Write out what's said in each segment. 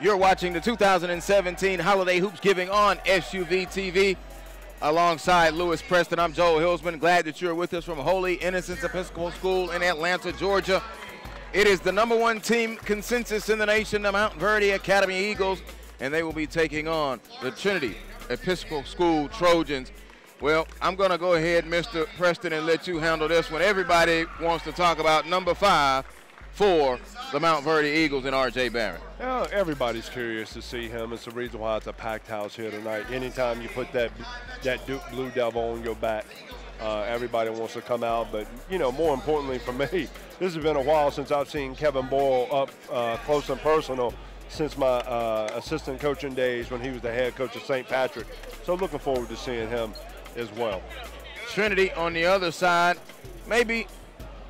You're watching the 2017 Holiday Hoopsgiving on SUV TV. Alongside Lewis Preston, I'm Joel Hillsman. Glad that you're with us from Holy Innocents Episcopal School in Atlanta, Georgia. It is the #1 team consensus in the nation, the Montverde Academy Eagles, and they will be taking on the Trinity Episcopal School Trojans. Well, I'm going to go ahead, Mr. Preston, and let you handle this one. Everybody wants to talk about number 5 for the Montverde Eagles and R.J. Barrett. Yeah, everybody's curious to see him. It's the reason why it's a packed house here tonight. Anytime you put that Duke Blue Devil on your back, everybody wants to come out. But, you know, more importantly for me, this has been a while since I've seen Kevin Boyle up close and personal since my assistant coaching days when he was the head coach of St. Patrick. So looking forward to seeing him as well. Trinity on the other side, maybe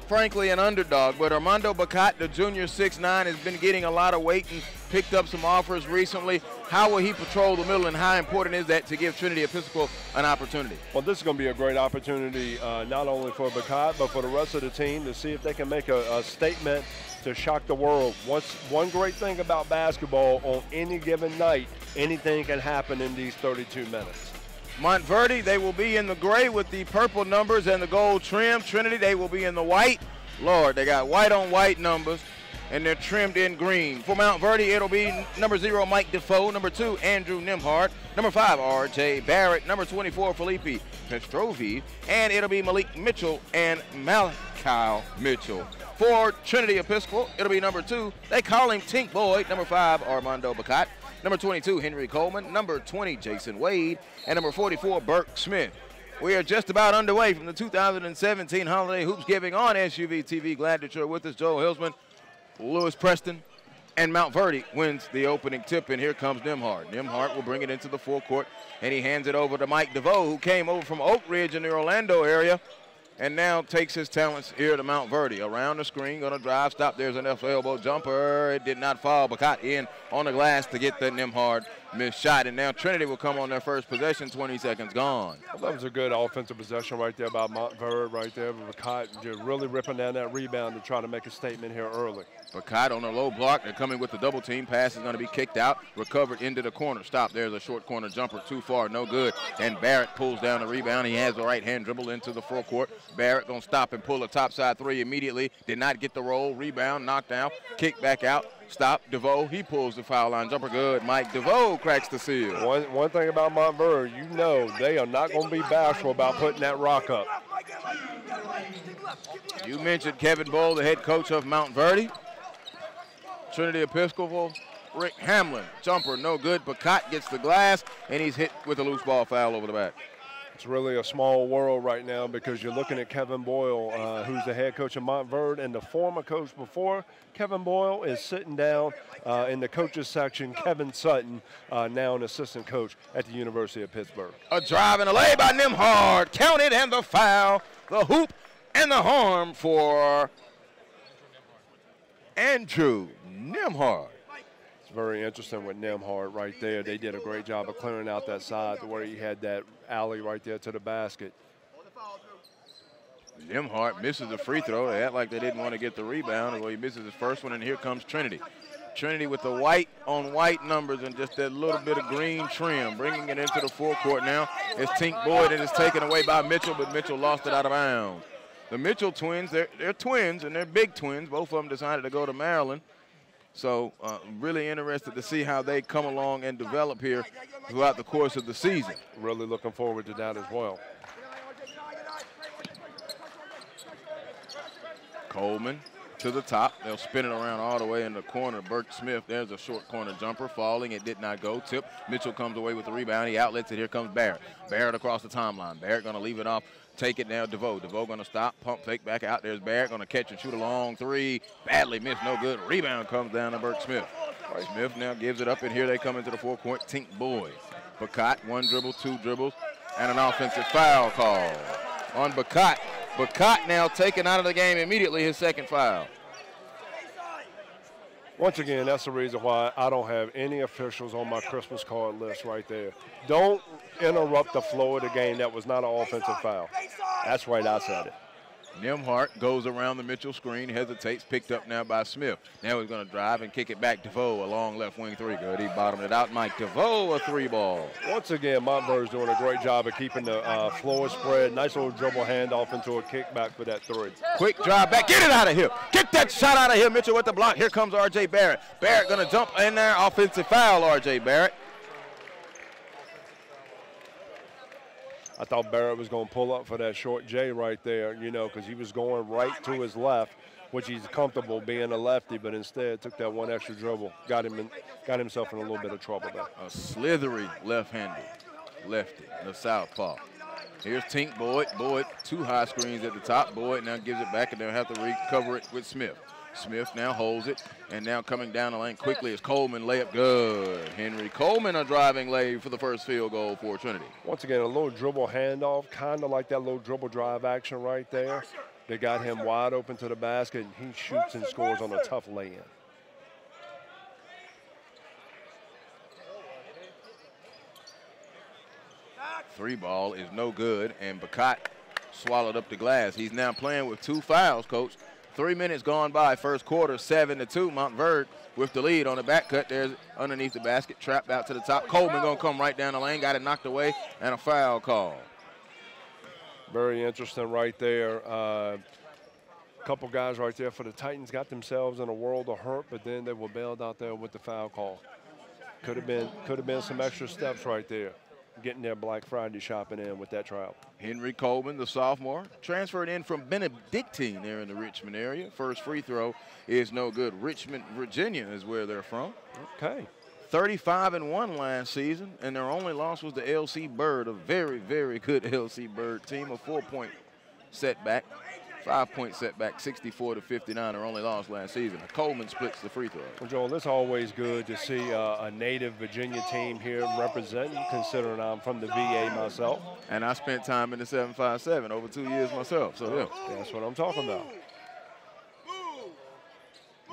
frankly an underdog, but Armando Bacat, the junior 6'9", has been getting a lot of weight and picked up some offers recently. How will he patrol the middle, and how important is that to give Trinity Episcopal an opportunity? Well, this is going to be a great opportunity not only for Bacat but for the rest of the team to see if they can make a statement to shock the world. What's one great thing about basketball, on any given night, anything can happen in these 32 minutes. Montverde, they will be in the gray with the purple numbers and the gold trim. Trinity, they will be in the white. Lord, they got white on white numbers, and they're trimmed in green. For Montverde, it'll be number 0, Mike Defoe. Number 2, Andrew Nimhart. Number 5, R.J. Barrett. Number 24, Felipe Pestrovi. And it'll be Malik Mitchell and Malachi Mitchell. For Trinity Episcopal, it'll be number 2. They call him Tink Boyd. Number 5, Armando Bacat. Number 22, Henry Coleman. Number 20, Jason Wade. And number 44, Burke Smith. We are just about underway from the 2017 Holiday Hoopsgiving on SUV TV. Glad that you're with us. Joel Hillsman, Lewis Preston, and Montverde wins the opening tip, and here comes Nimhart. Nimhart will bring it into the forecourt, and he hands it over to Mike DeVoe, who came over from Oak Ridge in the Orlando area, and now takes his talents here to Montverde. Around the screen, going to drive, stop. There's an elbow jumper. It did not fall. Bacat in on the glass to get the Nimhart missed shot. And now Trinity will come on their first possession. 20 seconds gone. Well, that was a good offensive possession right there by Montverde right there. Bacat just really ripping down that rebound to try to make a statement here early. Bacat on a low block. They're coming with the double team. Pass is going to be kicked out. Recovered into the corner. Stop. There's a short corner jumper. Too far. No good. And Barrett pulls down the rebound. He has the right hand dribble into the forecourt. Barrett going to stop and pull a topside three immediately. Did not get the roll. Rebound. Knocked down. Kick back out. Stop. DeVoe. He pulls the foul line jumper. Good. Mike DeVoe cracks the seal. One thing about Montverde, you know they are not going to be bashful about putting that rock up. You mentioned Kevin Boyle, the head coach of Montverde. Trinity Episcopal, Rick Hamlin, jumper, no good. Bacat gets the glass, and he's hit with a loose ball foul over the back. It's really a small world right now because you're looking at Kevin Boyle, who's the head coach of Montverde, and the former coach before Kevin Boyle is sitting down in the coaches section. Kevin Sutton, now an assistant coach at the University of Pittsburgh. A drive and a lay by Nimhart, counted, and the foul, the hoop, and the harm for Andrew Nimhart. It's very interesting with Nimhart right there. They did a great job of clearing out that side to where he had that alley right there to the basket. Nimhart misses the free throw. They act like they didn't want to get the rebound. Well, he misses his first one, and here comes Trinity. Trinity with the white on white numbers and just that little bit of green trim, bringing it into the forecourt now. It's Tink Boyd, and it's taken away by Mitchell, but Mitchell lost it out of bounds. The Mitchell twins, they're twins, and they're big twins. Both of them decided to go to Maryland. So really interested to see how they come along and develop here throughout the course of the season. Really looking forward to that as well. Coleman to the top. They'll spin it around all the way in the corner. Burke Smith, there's a short corner jumper falling. It did not go. Tip. Mitchell comes away with the rebound. He outlets it. Here comes Barrett. Barrett across the timeline. Barrett going to leave it off. Take it now, DeVoe. DeVoe going to stop, pump fake back out. There's Barrett going to catch and shoot a long three. Badly missed, no good. Rebound comes down to Burke Smith. Smith now gives it up, and here they come into the forecourt. Tink Boyd. Bacat, 1 dribble, 2 dribbles, and an offensive foul call on Bacat. Bacat now taken out of the game immediately, his second foul. Once again, that's the reason why I don't have any officials on my Christmas card list right there. Don't interrupt the flow of the game. That was not an offensive foul. That's right, I said it. Nimhart goes around the Mitchell screen, hesitates, picked up now by Smith. Now he's going to drive and kick it back. DeVoe, a long left wing three. Good, he bottomed it out. Mike DeVoe, a 3-ball. Once again, Montverde's doing a great job of keeping the floor spread. Nice little dribble handoff into a kickback for that 3. Quick drive back. Get it out of here. Get that shot out of here. Mitchell with the block. Here comes R.J. Barrett. Barrett going to jump in there. Offensive foul, R.J. Barrett. I thought Barrett was going to pull up for that short J right there, you know, because he was going right to his left, which he's comfortable being a lefty, but instead took that one extra dribble, got himself in a little bit of trouble there. A slithery left-handed lefty, the southpaw. Here's Tink Boyd. Boyd, 2 high screens at the top. Boyd now gives it back, and they'll have to recover it with Smith. Smith now holds it, and now coming down the lane quickly is Coleman. Layup good. Henry Coleman, a driving lay for the first field goal for Trinity. Once again, a little dribble handoff, kind of like that little dribble drive action right there. They got him wide open to the basket, and he shoots and scores on a tough lay-in. Three ball is no good, and Bacot swallowed up the glass. He's now playing with 2 fouls, Coach. 3 minutes gone by, first quarter, 7-2. Montverde with the lead on the back cut. There's underneath the basket, trapped out to the top. Coleman gonna come right down the lane, got it knocked away, and a foul call. Very interesting right there. Couple guys right there for the Titans got themselves in a world of hurt, but then they were bailed out there with the foul call. Could have been some extra steps right there, getting their Black Friday shopping in with that trial. Henry Coleman, the sophomore, transferred in from Benedictine there in the Richmond area. First free throw is no good. Richmond, Virginia is where they're from. Okay. 35-1 last season, and their only loss was the LC Bird, a very, very good LC Bird team, a 4-point setback. 5-point setback, 64-59, their only loss last season. Coleman splits the free throw. Well, Joel, it's always good to see a native Virginia team here representing, considering I'm from the VA myself. And I spent time in the 757, over 2 years myself, so yeah. That's what I'm talking about.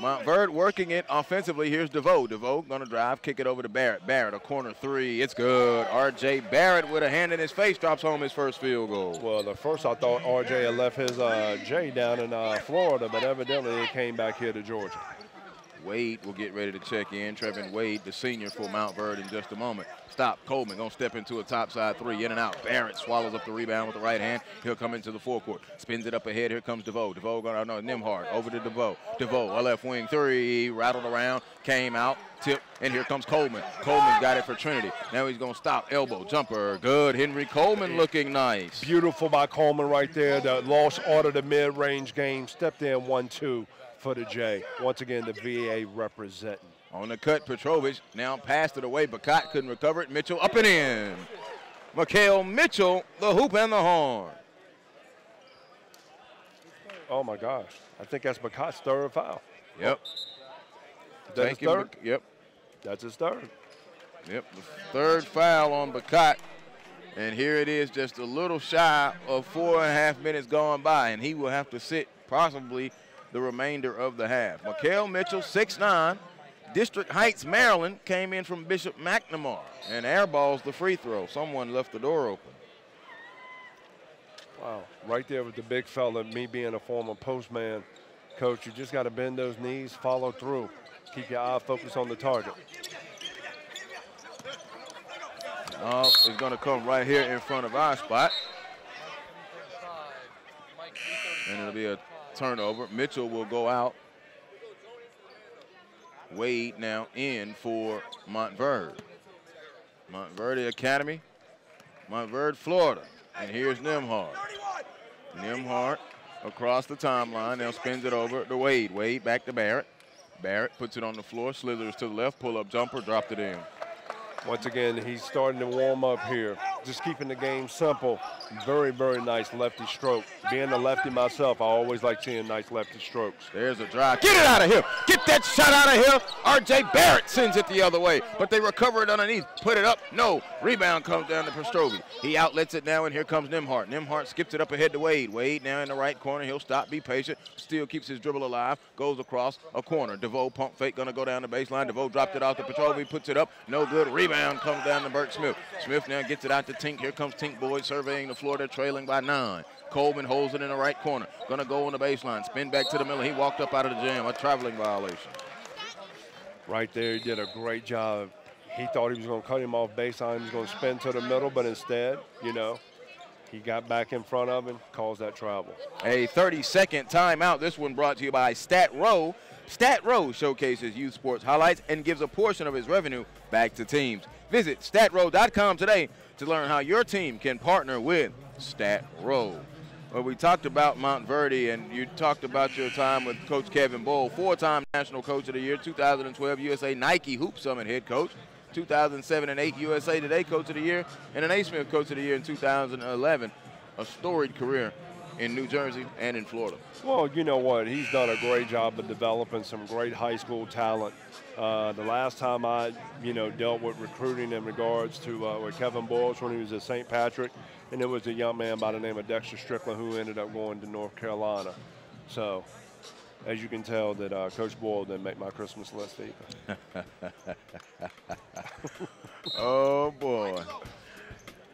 Montverde working it offensively. Here's DeVoe. DeVoe going to drive, kick it over to Barrett. Barrett, a corner 3. It's good. R.J. Barrett with a hand in his face drops home his first field goal. Well, at first I thought R.J. had left his J down in Florida, but evidently it came back here to Georgia. Wade will get ready to check in. Trevin Wade, the senior for Montverde, in just a moment. Stop. Coleman going to step into a topside 3, in and out. Barrett swallows up the rebound with the right hand. He'll come into the forecourt. Spins it up ahead. Here comes DeVoe. DeVoe going to, Nimhart over to DeVoe. DeVoe, a left wing 3, rattled around, came out, tipped, and here comes Coleman. Coleman's got it for Trinity. Now he's going to stop. Elbow, jumper, good. Henry Coleman looking nice. Beautiful by Coleman right there. The lost order, the mid-range game. Stepped in 1-2 for the J. Once again, the VA representing. On the cut, Petrovich now passed it away. Bacot couldn't recover it. Mitchell up and in. Mikhail Mitchell, the hoop and the horn. Oh, my gosh. I think that's Bacot's 3rd foul. Yep. That's his 3rd? Yep. That's his 3rd. Yep, the 3rd foul on Bacot. And here it is, just a little shy of 4.5 minutes gone by, and he will have to sit possibly the remainder of the half. Mikhail Mitchell, 6'9", District Heights, Maryland, came in from Bishop McNamara and airballs the free throw. Someone left the door open. Wow, right there with the big fella, me being a former postman, Coach, you just got to bend those knees, follow through. Keep your eye focused on the target. It's going to come right here in front of our spot. And it'll be a turnover. Mitchell will go out. Wade now in for Montverde. Montverde Academy, Montverde, Florida. And here's Nimhart. Nimhart across the timeline, now spins it over to Wade. Wade back to Barrett. Barrett puts it on the floor, slithers to the left, pull-up jumper, dropped it in. Once again, he's starting to warm up here. Just keeping the game simple. Very, very nice lefty stroke. Being a lefty myself, I always like seeing nice lefty strokes. There's a drive. Get it out of here. Get that shot out of here. R.J. Barrett sends it the other way, but they recover it underneath. Put it up. No. Rebound comes down to Pestrovi. He outlets it now, and here comes Nimhart. Nimhart skips it up ahead to Wade. Wade now in the right corner. He'll stop, be patient. Still keeps his dribble alive. Goes across a corner. DeVoe pump fake, going to go down the baseline. DeVoe dropped it off to Petrovi. Puts it up. No good. Rebound rebound comes down to Burt Smith. Smith now gets it out to Tink. Here comes Tink Boyd surveying the floor. They're trailing by 9. Coleman holds it in the right corner. Gonna go on the baseline, spin back to the middle. He walked up out of the jam, a traveling violation. Right there, he did a great job. He thought he was gonna cut him off baseline. He was gonna spin to the middle, but instead, you know, he got back in front of him, caused that travel. A 30-second timeout. This one brought to you by Stat Row. Stat Row showcases youth sports highlights and gives a portion of his revenue back to teams. Visit statrow.com today to learn how your team can partner with Stat Row. Well, we talked about Montverde, and you talked about your time with Coach Kevin Bowl, 4-time National Coach of the Year, 2012 USA Nike Hoop Summit head coach, 2007 and 8 USA Today Coach of the Year, and an A-Smith Coach of the Year in 2011. A storied career in New Jersey and in Florida. Well, you know what? He's done a great job of developing some great high school talent. The last time I, dealt with recruiting in regards to with Kevin Boyles when he was at St. Patrick, and it was a young man by the name of Dexter Strickland who ended up going to North Carolina. So, as you can tell, that Coach Boyle didn't make my Christmas list either. Oh, boy.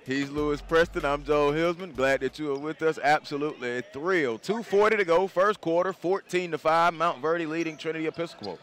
He's Lewis Preston. I'm Joe Hilsman. Glad that you are with us. Absolutely a thrill. 2:40 to go, first quarter, 14-5. Montverde leading Trinity Episcopal.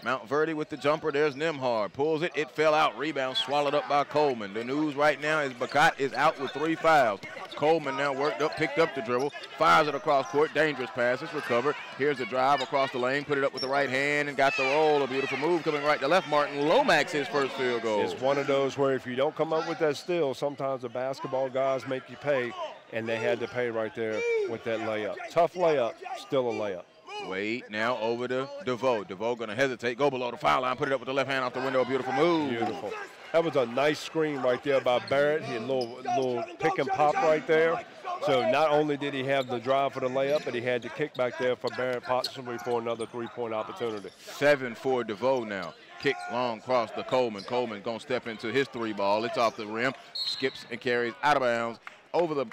Montverde with the jumper. There's Nembhard. Pulls it. It fell out. Rebound swallowed up by Coleman. The news right now is Barrett is out with 3 fouls. Coleman now worked up, picked up the dribble, fires it across court. Dangerous pass. It's recovered. Here's the drive across the lane. Put it up with the right hand and got the roll. A beautiful move coming right to left. Martin Lomax his first field goal. It's one of those where if you don't come up with that steal, sometimes the basketball guys make you pay, and they had to pay right there with that layup. Tough layup, still a layup. Wade now over to DeVoe. DeVoe going to hesitate, go below the foul line, put it up with the left hand off the window. A beautiful move. Beautiful. That was a nice screen right there by Barrett. He had a little pick and pop right there. So not only did he have the drive for the layup, but he had the kick back there for Barrett possibly for another 3-point opportunity. 7 for DeVoe now. Kick long cross to Coleman. Coleman going to step into his 3 ball. It's off the rim. Skips and carries out of bounds over the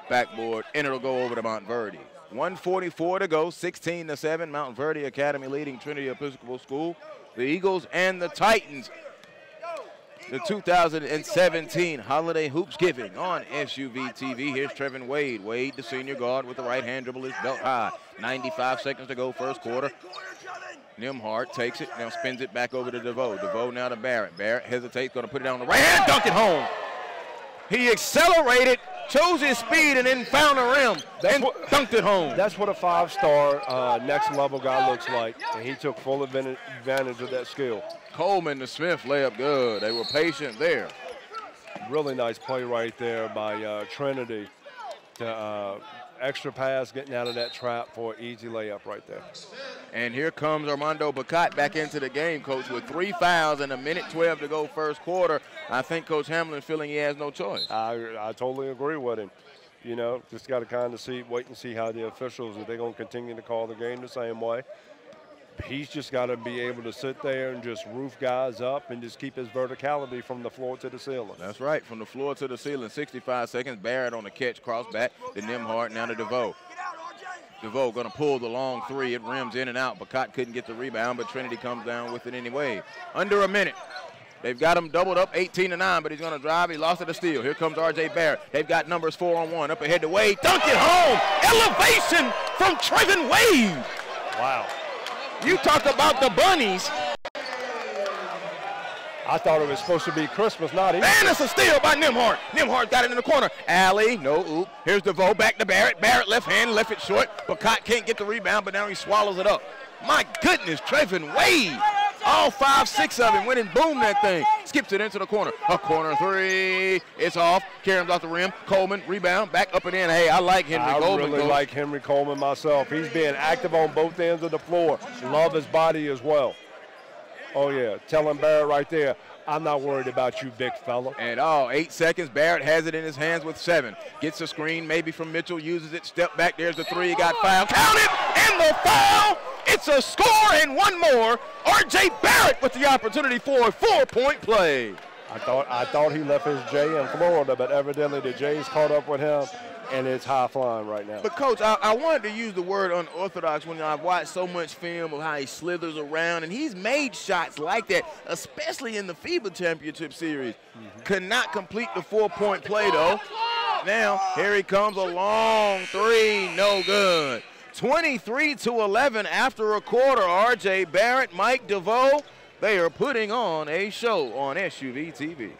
backboard, and it'll go over to Montverde. 1:44 to go, 16-7. Montverde Academy leading Trinity Episcopal School. The Eagles and the Titans. The 2017 Holiday Hoopsgiving on SUV TV. Here's Trevin Wade. Wade, the senior guard, with the right hand dribble is belt high. 95 seconds to go, first quarter. Nembhard takes it, now spins it back over to DeVoe. DeVoe now to Barrett. Barrett hesitates, going to put it on the right hand, dunk it home. He accelerated, chose his speed, and then found the rim and dunked it home. That's what a 5-star next-level guy looks like, and he took full advantage of that skill. Coleman to Smith, layup good. They were patient there. Really nice play right there by Trinity. Extra pass, getting out of that trap for an easy layup right there. And here comes Armando Barrett back into the game, Coach, with 3 fouls and 1:12 to go first quarter. I think Coach Hamlin feeling he has no choice. I totally agree with him. Just got to kind of wait and see how the officials, if they're going to continue to call the game the same way. He's just got to be able to sit there and just roof guys up and just keep his verticality from the floor to the ceiling. That's right, from the floor to the ceiling. 65 seconds. Barrett on the catch, cross back to Nembhard, now to DeVoe. DeVoe going to pull the long 3. It rims in and out. Barrett couldn't get the rebound, but Trinity comes down with it anyway. Under a minute. They've got him doubled up 18-9, but he's going to drive. He lost it to steal. Here comes R.J. Barrett. They've got numbers 4-on-1. Up ahead to Wade. Dunk it home. Elevation from Trevin Wade. Wow. You talk about the bunnies. I thought it was supposed to be Christmas, not Easter. And it's a steal by Nembhard. Nembhard got it in the corner. Alley, no oop. Here's DeVoe back to Barrett. Barrett left hand, left it short. Barrett can't get the rebound, but now he swallows it up. My goodness, Trevin Wade. All 5, 6 of him went and boomed that thing. Skips it into the corner. A corner 3. It's off. Carries off the rim. Coleman, rebound, back up and in. Hey, I like Henry Coleman. I really like Henry Coleman myself. He's being active on both ends of the floor. Love his body as well. Oh, yeah. Telling Barrett right there, I'm not worried about you, big fella. And 8 seconds. Barrett has it in his hands with 7. Gets a screen maybe from Mitchell. Uses it. Step back. There's the 3. He got fouled. Count it. And the foul. It's a score and one more. R.J. Barrett with the opportunity for a 4-point play. I thought he left his J in Florida, but evidently the J's caught up with him. and it's high flying right now. But, Coach, I wanted to use the word unorthodox when I've watched so much film of how he slithers around, and he's made shots like that, especially in the FIBA Championship Series. Could not complete the 4-point play, though. Now, here he comes, a long three, no good. 23-11 after a quarter. R.J. Barrett, Mike DeVoe, they are putting on a show on SUV TV.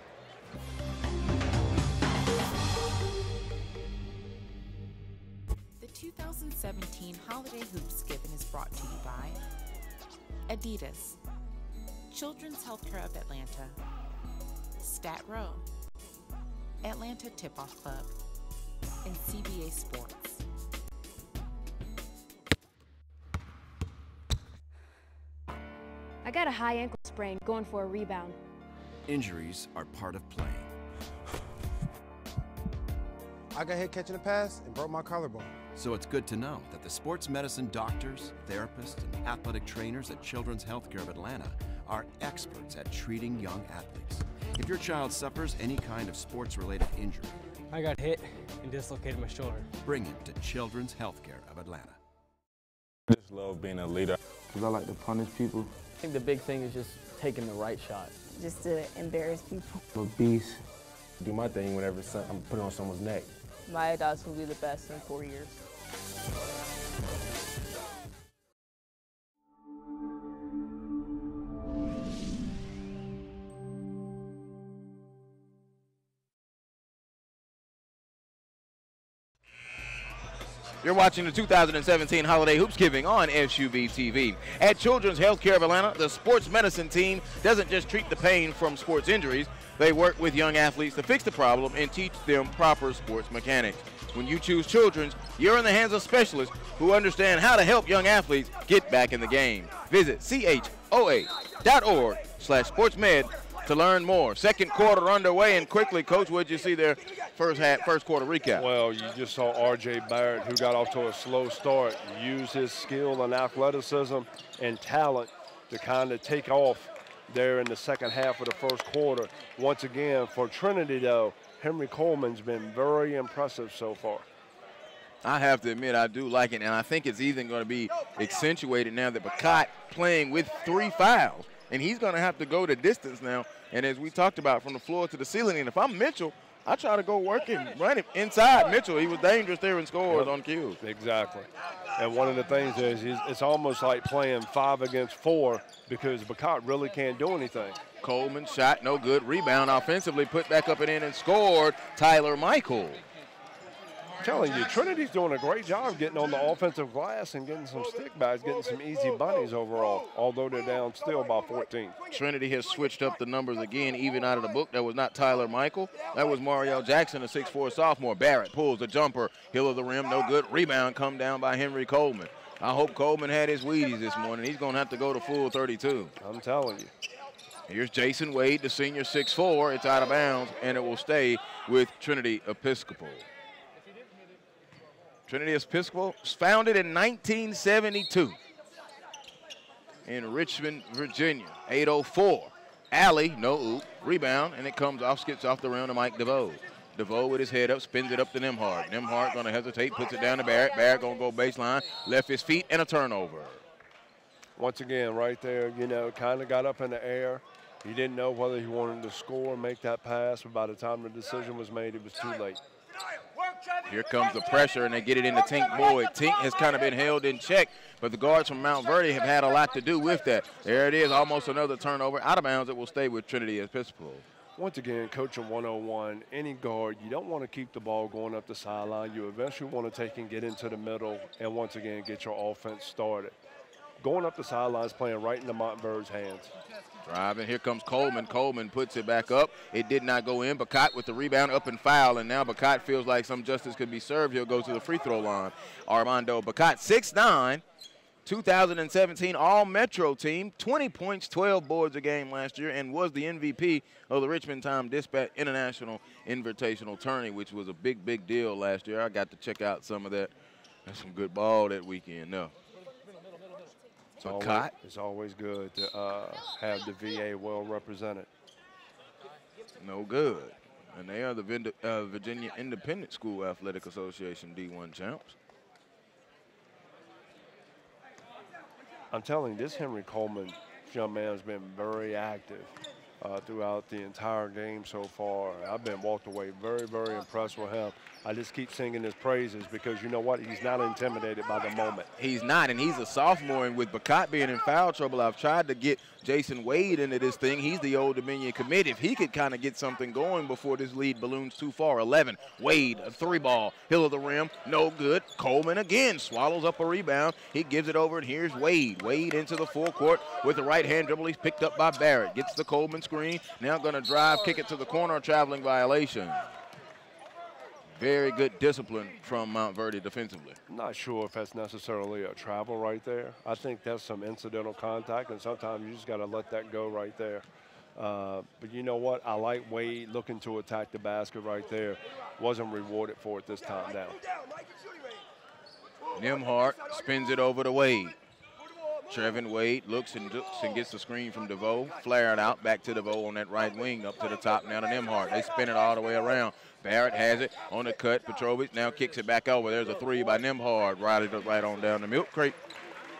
The 2017 Holiday Hoopsgiving is brought to you by Adidas, Children's Healthcare of Atlanta, Stat Row, Atlanta Tip-Off Club, and CBA Sports. I got a high ankle sprain going for a rebound. Injuries are part of playing. I got hit catching a pass and broke my collarbone. So it's good to know that the sports medicine doctors, therapists, and athletic trainers at Children's Healthcare of Atlanta are experts at treating young athletes. If your child suffers any kind of sports-related injury, I got hit and dislocated my shoulder. bring him to Children's Healthcare of Atlanta. I just love being a leader. Because I like to punish people. I think the big thing is just taking the right shot. Just to embarrass people. I'm a beast. Do my thing whenever I'm putting on someone's neck. My dogs will be the best in 4 years. You're watching the 2017 Holiday Hoopsgiving on SUV TV. At Children's Healthcare of Atlanta, the sports medicine team doesn't just treat the pain from sports injuries. They work with young athletes to fix the problem and teach them proper sports mechanics. When you choose Children's, you're in the hands of specialists who understand how to help young athletes get back in the game. Visit choa.org/sportsmed to learn more. Second quarter underway, and quickly, Coach, what did you see there? First quarter recap. Well, you just saw R.J. Barrett, who got off to a slow start, use his skill and athleticism and talent to kind of take off there in the second half of the first quarter. Once again, for Trinity, though, Henry Coleman's been very impressive so far. I have to admit, I do like it, and I think it's even going to be accentuated now that Barrett playing with 3 fouls, and he's going to have to go the distance now. And as we talked about, from the floor to the ceiling, and if I'm Mitchell, I try to go work and run him inside Mitchell. He was dangerous there and scores on cues. Exactly. And one of the things is it's almost like playing 5 against 4 because Barrett really can't do anything. Coleman shot, no good. Rebound offensively, put back up and in and scored. Tyler Michael. I'm telling you, Trinity's doing a great job getting on the offensive glass and getting some stick backs, getting some easy bunnies overall, although they're down still by 14. Trinity has switched up the numbers again, even out of the book. That was not Tyler Michael. That was Mario Jackson, a 6'4 sophomore. Barrett pulls the jumper, heel of the rim, no good. Rebound come down by Henry Coleman. I hope Coleman had his Wheaties this morning. He's going to have to go to full 32. I'm telling you. Here's Jason Wade, the senior 6'4". It's out of bounds, and it will stay with Trinity Episcopal. Trinity Episcopal was founded in 1972 in Richmond, Virginia. 8:04. Alley, no oop. Rebound, and it comes off, skips off the rim to Mike DeVoe. DeVoe with his head up, spins it up to Nembhard. Nembhard going to hesitate, puts it down to Barrett. Barrett going to go baseline, left his feet, and a turnover. Once again, right there, you know, kind of got up in the air. He didn't know whether he wanted to score or make that pass, but by the time the decision was made, it was too late. Here comes the pressure, and they get it into Tink Boyd. Tink has kind of been held in check, but the guards from Montverde have had a lot to do with that. There it is, almost another turnover. Out of bounds, it will stay with Trinity Episcopal. Once again, coaching 101, any guard, you don't want to keep the ball going up the sideline. You eventually want to take and get into the middle and once again get your offense started. Going up the sidelines, playing right into Montverde's hands. Driving, here comes Coleman. Coleman puts it back up. It did not go in. Barrett with the rebound, up and foul, and now Barrett feels like some justice could be served. He'll go to the free throw line. Armando Barrett, 6'9", 2017 All-Metro team, 20 points, 12 boards a game last year, and was the MVP of the Richmond Times-Dispatch International Invitational Tourney, which was a big, big deal last year. I got to check out some of that. That's some good ball that weekend. No. It's always good to have the VA well represented. No good. And they are the Virginia Independent School Athletic Association D1 champs. I'm telling you, this Henry Coleman young man has been very active throughout the entire game so far. I've been walked away very, very impressed with him. I just keep singing his praises because you know what? He's not intimidated by the moment. He's not, and he's a sophomore, and with Barrett being in foul trouble, I've tried to get Jason Wade into this thing. He's the Old Dominion commit. If he could kind of get something going before this lead balloons too far. 11, Wade, a 3-ball, hill of the rim, no good. Coleman again swallows up a rebound. He gives it over, and here's Wade. Wade into the full court with the right-hand dribble. He's picked up by Barrett. Gets the Coleman screen. Now going to drive, kick it to the corner, traveling violation. Very good discipline from Montverde defensively. I'm not sure if that's necessarily a travel right there. I think that's some incidental contact, and sometimes you just got to let that go right there. But you know what? I like Wade looking to attack the basket right there. Wasn't rewarded for it this time down. Nembhard spins it over to Wade. Trevin Wade looks and gets the screen from DeVoe. Flared out, back to DeVoe on that right wing, up to the top now to Nembhard. They spin it all the way around. Barrett has it on the cut. Petrovich now kicks it back over. There's a 3 by Nembhard. Right on down the milk crate.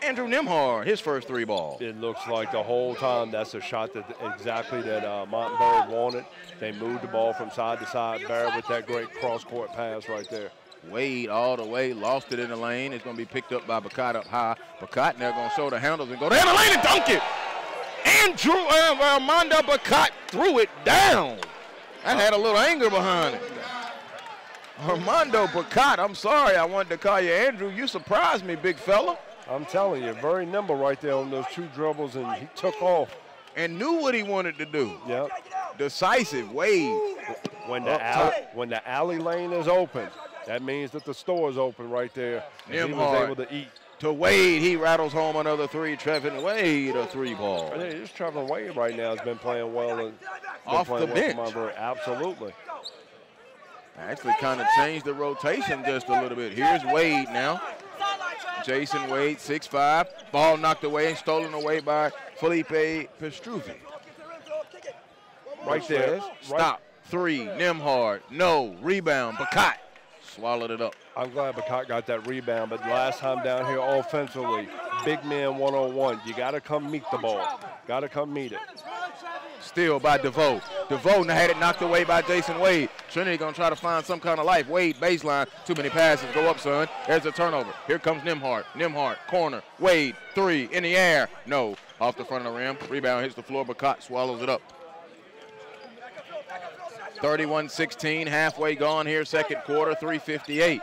Andrew Nembhard, his first 3-ball. It looks like the whole time that's a shot that exactly that Montverde wanted. They moved the ball from side to side. Barrett with that great cross-court pass right there. Wade all the way, lost it in the lane. It's going to be picked up by Barrett up high. Barrett now going to show the handles and go down the lane and dunk it. Andrew Armando Barrett threw it down. That had a little anger behind it. Armando Barrett, I'm sorry I wanted to call you Andrew. You surprised me, big fella. I'm telling you, very nimble right there on those 2 dribbles, and he took off. And knew what he wanted to do. Yep. Decisive, Wade. When the alley lane is open, that means that the store is open right there. And he was able to eat. To Wade, he rattles home another 3. Trevin Wade, a 3-ball. This Trevin Wade right now has been playing well. And off the bench. Absolutely. Actually kind of changed the rotation just a little bit. Here's Wade now. Jason Wade, 6'5". Ball knocked away and stolen away by Felipe Pestruvi. Right there. Stop. 3. Nembhard. No. Rebound. Barrett swallowed it up. I'm glad Barrett got that rebound, but last time down here offensively, big man 1-on-1. You got to come meet the ball. Got to come meet it. Steal by DeVoe. DeVoe had it knocked away by Jason Wade. Trinity going to try to find some kind of life. Wade, baseline. Too many passes. Go up, son. There's a turnover. Here comes Nembhard. Nembhard, corner. Wade, 3, in the air. No. Off the front of the rim. Rebound hits the floor. Barrett swallows it up. 31-16. Halfway gone here, second quarter. 3:58.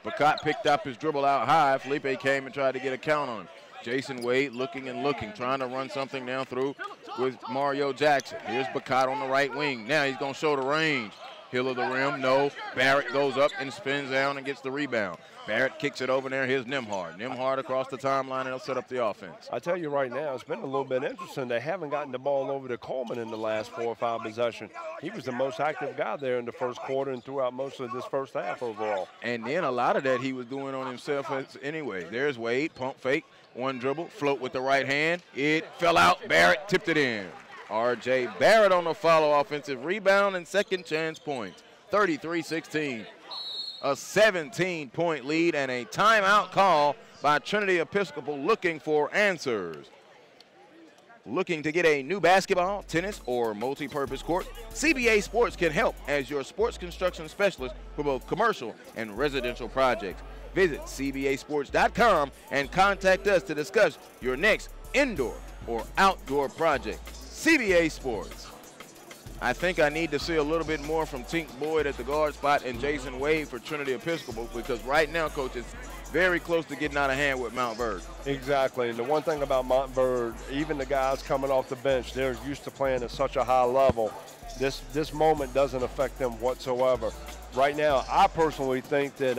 Barrett picked up his dribble out high. Felipe came and tried to get a count on him. Jason Wade looking and looking, trying to run something down through with Mario Jackson. Here's Barrett on the right wing. Now he's going to show the range. Hill of the rim, no. Barrett goes up and spins down and gets the rebound. Barrett kicks it over there. Here's Nembhard. Nembhard across the timeline, and he'll set up the offense. I tell you right now, it's been a little bit interesting. They haven't gotten the ball over to Coleman in the last 4 or 5 possessions. He was the most active guy there in the first quarter and throughout most of this first half overall. And then a lot of that he was doing on himself anyway. There's Wade, pump fake, 1 dribble, float with the right hand. It fell out. Barrett tipped it in. R.J. Barrett on the follow offensive rebound and second chance points. 33-16. A 17-point lead and a timeout call by Trinity Episcopal looking for answers. Looking to get a new basketball, tennis, or multi-purpose court? CBA Sports can help as your sports construction specialist for both commercial and residential projects. Visit cbasports.com and contact us to discuss your next indoor or outdoor project. CBA Sports. I think I need to see a little bit more from Tink Boyd at the guard spot and Jason Wade for Trinity Episcopal, because right now, Coach, it's very close to getting out of hand with Montverde. Exactly, and the one thing about Montverde, even the guys coming off the bench, they're used to playing at such a high level. This moment doesn't affect them whatsoever. Right now, I personally think that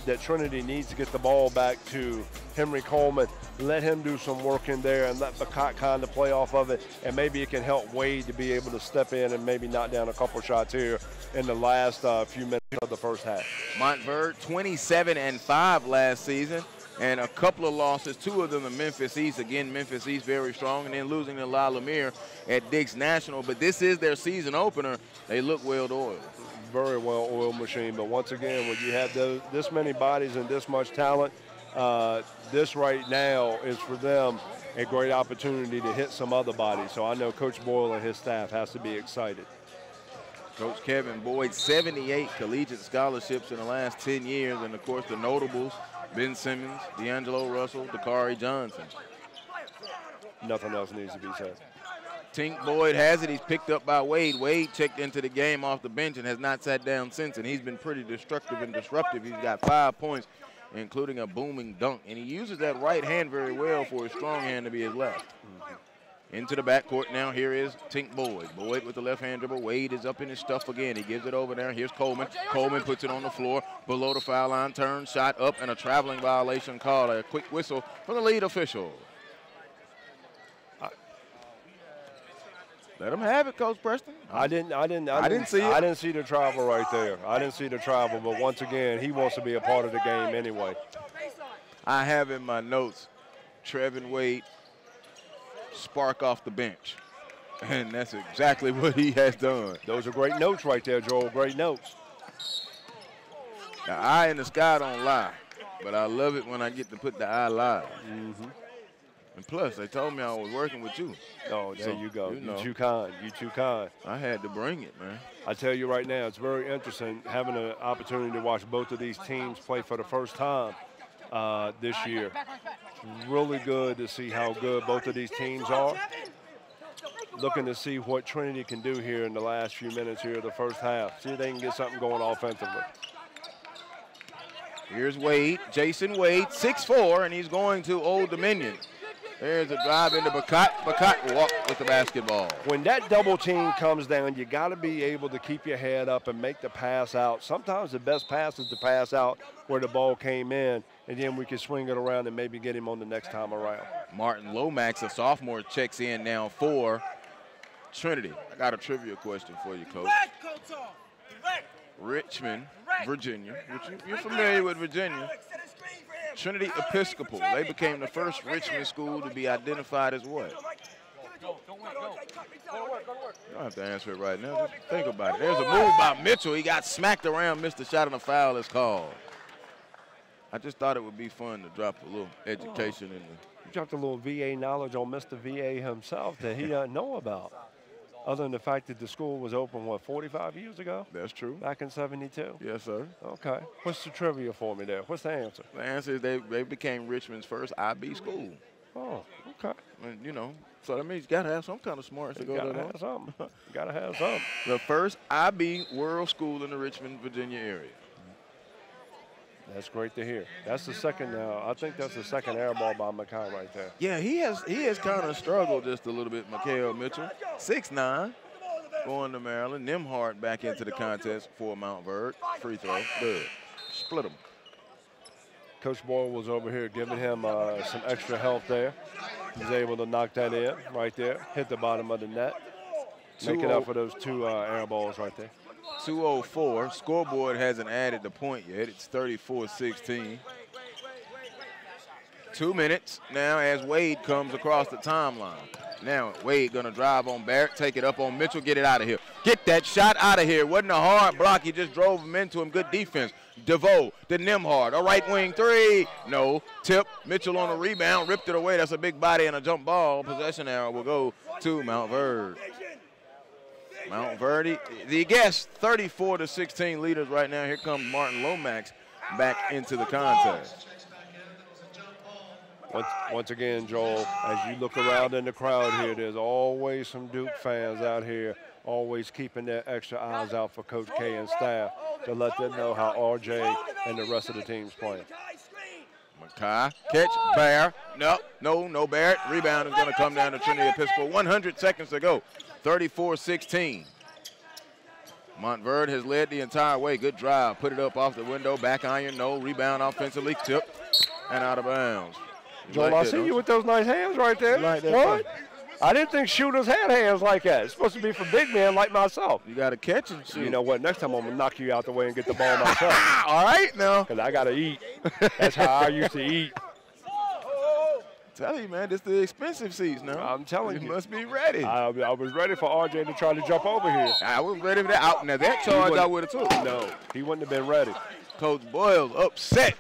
that Trinity needs to get the ball back to Henry Coleman, let him do some work in there and let Barrett kind of play off of it, and maybe it can help Wade to be able to step in and maybe knock down a couple shots here in the last few minutes of the first half. Montverde 27-5 last season, and a couple of losses, 2 of them to Memphis East. Again, Memphis East very strong, and then losing to La Lumiere at Dix National. But this is their season opener. They look well oiled. very well-oiled machine. But once again, when you have this many bodies and this much talent, this right now is for them a great opportunity to hit some other bodies. So I know Coach Boyle and his staff has to be excited. Coach Kevin Boyd, 78 collegiate scholarships in the last 10 years. And, of course, the notables, Ben Simmons, D'Angelo Russell, Dakari Johnson. Nothing else needs to be said. Tink Boyd has it. He's picked up by Wade. Wade checked into the game off the bench and has not sat down since, and he's been pretty destructive and disruptive. He's got 5 points, including a booming dunk, and he uses that right hand very well for his strong hand to be his left. Into the backcourt now. Here is Tink Boyd. Boyd with the left-hand dribble. Wade is up in his stuff again. He gives it over there. Here's Coleman. Coleman puts it on the floor. Below the foul line. Turn, shot up, and a traveling violation called. A quick whistle from the lead official. Let him have it, Coach Preston. I didn't see it. I didn't see the travel right there. I didn't see the travel, but once again, he wants to be a part of the game anyway. I have in my notes, Trevin Wade spark off the bench. And that's exactly what he has done. Those are great notes right there, Joel, great notes. The eye in the sky don't lie, but I love it when I get to put the eye live. And plus, they told me I was working with you. Oh, there you go. You know. You too kind. You too kind. I had to bring it, man. I tell you right now, it's very interesting having an opportunity to watch both of these teams play for the first time this year. Really good to see how good both of these teams are. Looking to see what Trinity can do here in the last few minutes here of the first half. See if they can get something going offensively. Here's Wade, Jason Wade, 6'4", and he's going to Old Dominion. There's a drive into Barrett. Barrett walked with the basketball. When that double team comes down, you got to be able to keep your head up and make the pass out. Sometimes the best pass is to pass out where the ball came in, and then we can swing it around and maybe get him on the next time around. Martin Lomax, a sophomore, checks in now for Trinity. I got a trivia question for you, Coach. Richmond, Virginia. You're familiar with Virginia. Trinity Episcopal. They became the first Richmond school to be identified as what? You don't have to answer it right now. Just think about it. There's a move by Mitchell. He got smacked around, missed the shot, and a foul is called. I just thought it would be fun to drop a little education in the. You dropped a little VA knowledge on Mr. VA himself that he doesn't know about. Other than the fact that the school was open, what, 45 years ago? That's true. Back in 72? Yes, sir. Okay. What's the trivia for me there? What's the answer? The answer is they became Richmond's first IB school. Oh, okay. And, you know, so that means you got to have some kind of smarts to go gotta there. have something. You got to have something. The first IB world school in the Richmond, Virginia area. That's great to hear. That's the second, I think that's the second air ball by McCown right there. Yeah, he has kind of struggled just a little bit, Mikael Mitchell. 6'9", going to Maryland. Nimhart back into the contest for Montverde. Free throw, good. Split them. Coach Boyle was over here giving him some extra help there. He was able to knock that in right there, hit the bottom of the net. Make it up for those two air balls right there. 2:04. Scoreboard hasn't added the point yet. It's 34-16. 2 minutes now as Wade comes across the timeline. Now Wade gonna drive on Barrett, take it up on Mitchell, get it out of here. Get that shot out of here. Wasn't a hard block. He just drove him into him. Good defense. DeVoe to Nimhart. A right wing three. No. Tip. Mitchell on a rebound. Ripped it away. That's a big body and a jump ball. Possession arrow will go to Montverde. Montverde, the guest, 34-16 leaders right now. Here comes Martin Lomax back into the contest. Once again, Joel, as you look around in the crowd here, there's always some Duke fans out here, always keeping their extra eyes out for Coach K and staff to let them know how RJ and the rest of the team's playing. Mackay, catch, Bear. No, Barrett. Rebound is going to come down to Trinity Episcopal. 100 seconds to go. 34-16. Montverde has led the entire way. Good drive. Put it up off the window. Back iron, no. Rebound offensively. Tip and out of bounds. Joel, I see you with those nice hands right there. Like that, what? I didn't think shooters had hands like that. It's supposed to be for big men like myself. You got to catch and shoot. You know what? Next time I'm going to knock you out the way and get the ball myself. All right, now. Because I got to eat. That's how I used to eat. Tell you, man, this the expensive seats now. I'm telling you. must be ready. I was ready for RJ to try to jump over here. I was ready for that. Now, that charge I would have took. No, he wouldn't have been ready. Coach Boyle's upset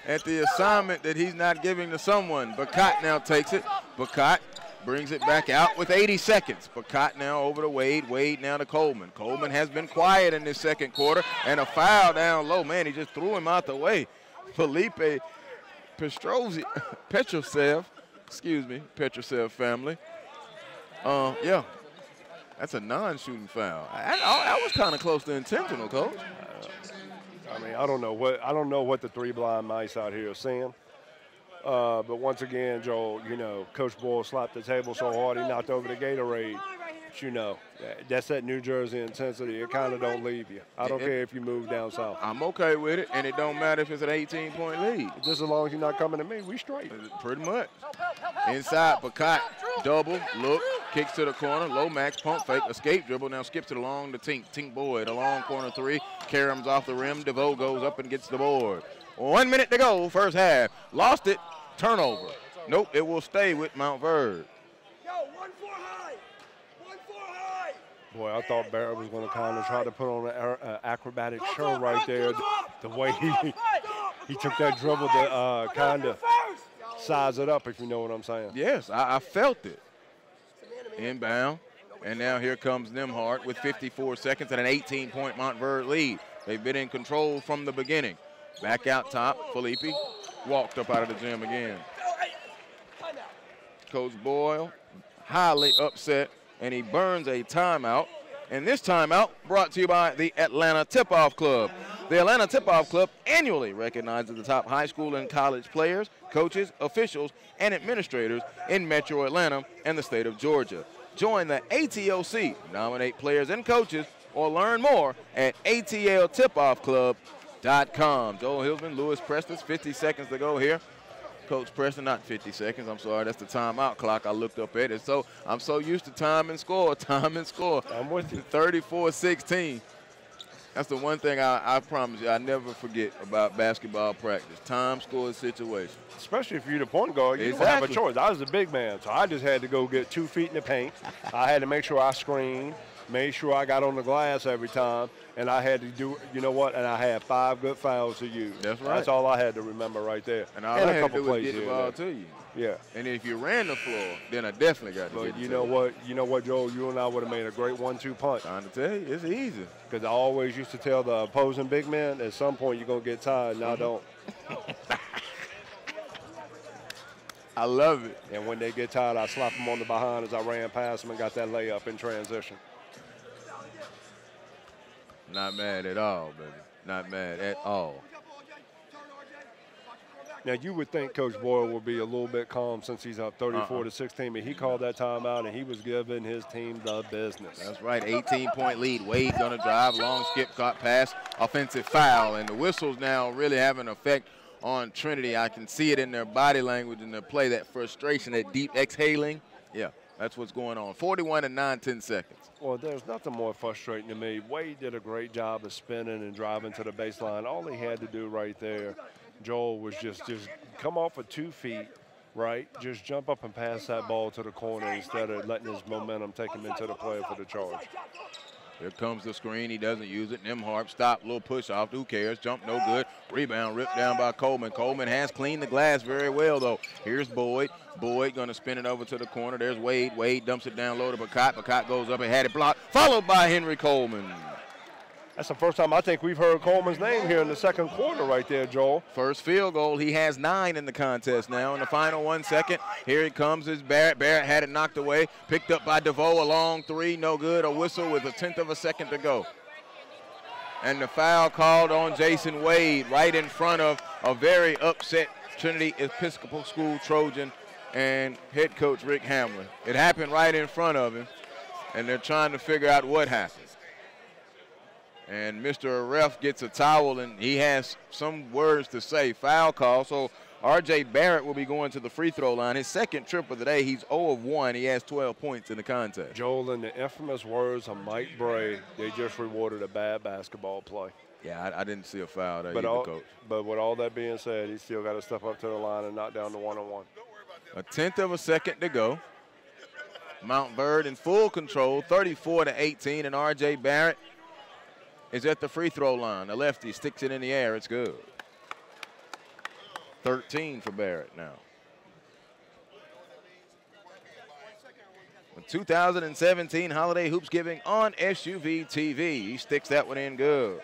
at the assignment that he's not giving to someone. Bacot now takes it. Bacot brings it back out with 80 seconds. Bacot now over to Wade. Wade now to Coleman. Coleman has been quiet in this second quarter, and a foul down low. Man, he just threw him out the way. Felipe Petrusev, Petrusev family. Yeah, that's a non-shooting foul. I was kind of close to intentional, Coach. I mean, I don't know what the three blind mice out here are seeing. But once again, Joel, you know, Coach Boyle slapped the table so hard he knocked over the Gatorade. But, you know, that's that New Jersey intensity. It kind of don't leave you. I don't care if you move down south. I'm okay with it, and it don't matter if it's an 18-point lead. Just as long as you're not coming to me, we straight. Pretty much. Inside, Bacot, double, look, kicks to the corner, low max, pump fake, escape dribble, now skips it along to Tink. Tink Boyd, a long corner three, Karam's off the rim, DeVoe goes up and gets the board. 1 minute to go, first half. Lost it, turnover. Nope, it will stay with Montverde. Boy, I thought Barrett was going to kind of try to put on an acrobatic show right there. The way he took that dribble to kind of size it up, if you know what I'm saying. Yes, I felt it. Inbound, and now here comes Nembhard with 54 seconds and an 18-point Montverde lead. They've been in control from the beginning. Back out top, Felipe walked up out of the gym again. Coach Boyle highly upset, and he burns a timeout. And this timeout brought to you by the Atlanta Tip-Off Club. The Atlanta Tip-Off Club annually recognizes the top high school and college players, coaches, officials, and administrators in Metro Atlanta and the state of Georgia. Join the ATOC, nominate players and coaches, or learn more at atltipoffclub.com. Joel Hillsman, Lewis Preston, 50 seconds to go here. Coach Preston, not 50 seconds, I'm sorry, that's the timeout clock. I looked up at it. So I'm so used to time and score. I'm with you. 34-16. That's the one thing I promise you I never forget about basketball practice. Time, score, situation. Especially if you're the point guard, you don't have a choice. I was a big man, so I just had to go get 2 feet in the paint. I had to make sure I screened, made sure I got on the glass every time, and I had to do, you know what, and I had 5 good fouls to use. That's right. That's all I had to remember right there. And all I had to do was get the ball to you. Yeah. And if you ran the floor, then I definitely got to get it to you. You know what, Joel, you and I would have made a great 1-2 punch. Trying to tell you, it's easy. Because I always used to tell the opposing big man, at some point you're going to get tired, and I don't. I love it. And when they get tired, I slap them on the behind as I ran past them and got that layup in transition. Not mad at all, baby. Not mad at all. Now, you would think Coach Boyle would be a little bit calm since he's up 34-16, but he called that timeout, and he was giving his team the business. That's right, 18-point lead. Wade gonna drive, long skip, caught pass, offensive foul, and the whistles now really have an effect on Trinity. I can see it in their body language and their play, that frustration, that deep exhaling. Yeah, that's what's going on. 41 and 9-10 seconds. Well, there's nothing more frustrating to me. Wade did a great job of spinning and driving to the baseline. All he had to do right there, Joel, was just come off of 2 feet, right? Just jump up and pass that ball to the corner instead of letting his momentum take him into the play for the charge. Here comes the screen. He doesn't use it. Nembhard, stop, little push off. Who cares? Jump, no good. Rebound, ripped down by Coleman. Coleman has cleaned the glass very well, though. Here's Boyd. Boyd going to spin it over to the corner. There's Wade. Wade dumps it down low to Bacot. Bacot goes up and had it blocked, followed by Henry Coleman. That's the first time I think we've heard Coleman's name here in the second quarter right there, Joel. First field goal. He has 9 in the contest now. In the final 1 second, here he comes is Barrett. Barrett had it knocked away. Picked up by DeVoe, a long 3, no good. A whistle with 1/10 of a second to go. And the foul called on Jason Wade right in front of a very upset Trinity Episcopal School Trojan and head coach Rick Hamlin. It happened right in front of him, and they're trying to figure out what happened. And Mr. Ref gets a towel, and he has some words to say. Foul call. So R.J. Barrett will be going to the free throw line. His second trip of the day. He's 0 of 1. He has 12 points in the contest. Joel, in the infamous words of Mike Bray, they just rewarded a bad basketball play. Yeah, I didn't see a foul there either, Coach. But with all that being said, he still got to step up to the line and knock down the one-on-one. A tenth of a second to go. Montverde in full control, 34-18, and R.J. Barrett is at the free throw line. The lefty sticks it in the air. It's good. 13 for Barrett now. 2017 Holiday Hoopsgiving on SUV TV. He sticks that one in good.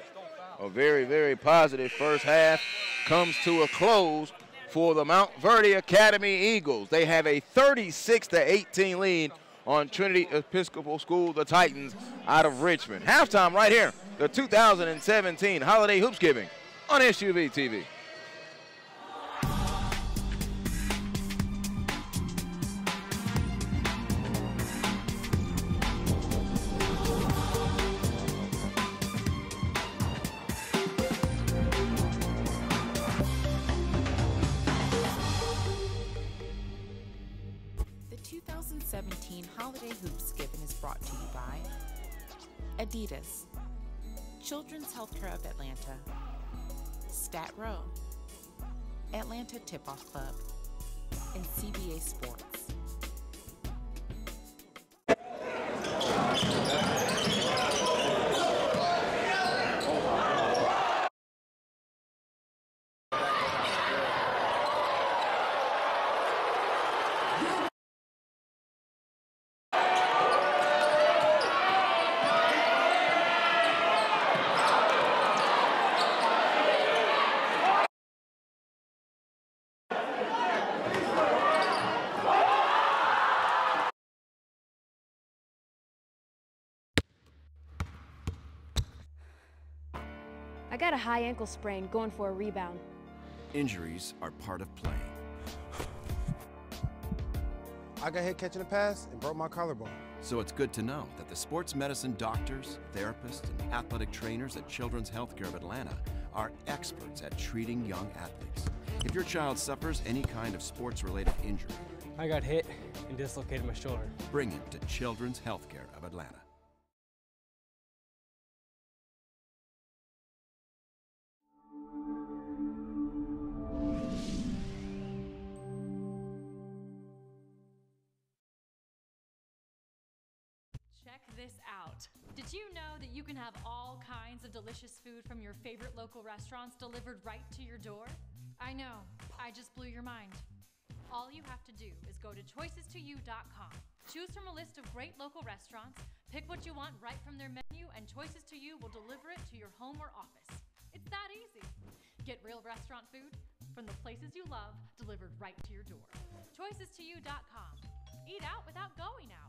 A very, very positive first half comes to a close for the Montverde Academy Eagles. They have a 36-18 lead on Trinity Episcopal School, the Titans, out of Richmond. Halftime right here, the 2017 Holiday Hoopsgiving on SUV TV. The 2017 Holiday Hoopsgiving is brought to you by Adidas, Children's Healthcare of Atlanta, Stat Row, Atlanta Tip-Off Club, and CBA Sports. I got a high ankle sprain going for a rebound. Injuries are part of playing. I got hit catching a pass and broke my collarbone. So it's good to know that the sports medicine doctors, therapists, and athletic trainers at Children's Healthcare of Atlanta are experts at treating young athletes. If your child suffers any kind of sports-related injury, I got hit and dislocated my shoulder. bring him to Children's Healthcare of Atlanta. Check this out. Did you know that you can have all kinds of delicious food from your favorite local restaurants delivered right to your door? I know, I just blew your mind. All you have to do is go to choices2you.com. Choose from a list of great local restaurants, pick what you want right from their menu, and Choices to You will deliver it to your home or office. It's that easy. Get real restaurant food from the places you love delivered right to your door. Choices2you.com. Eat out without going out.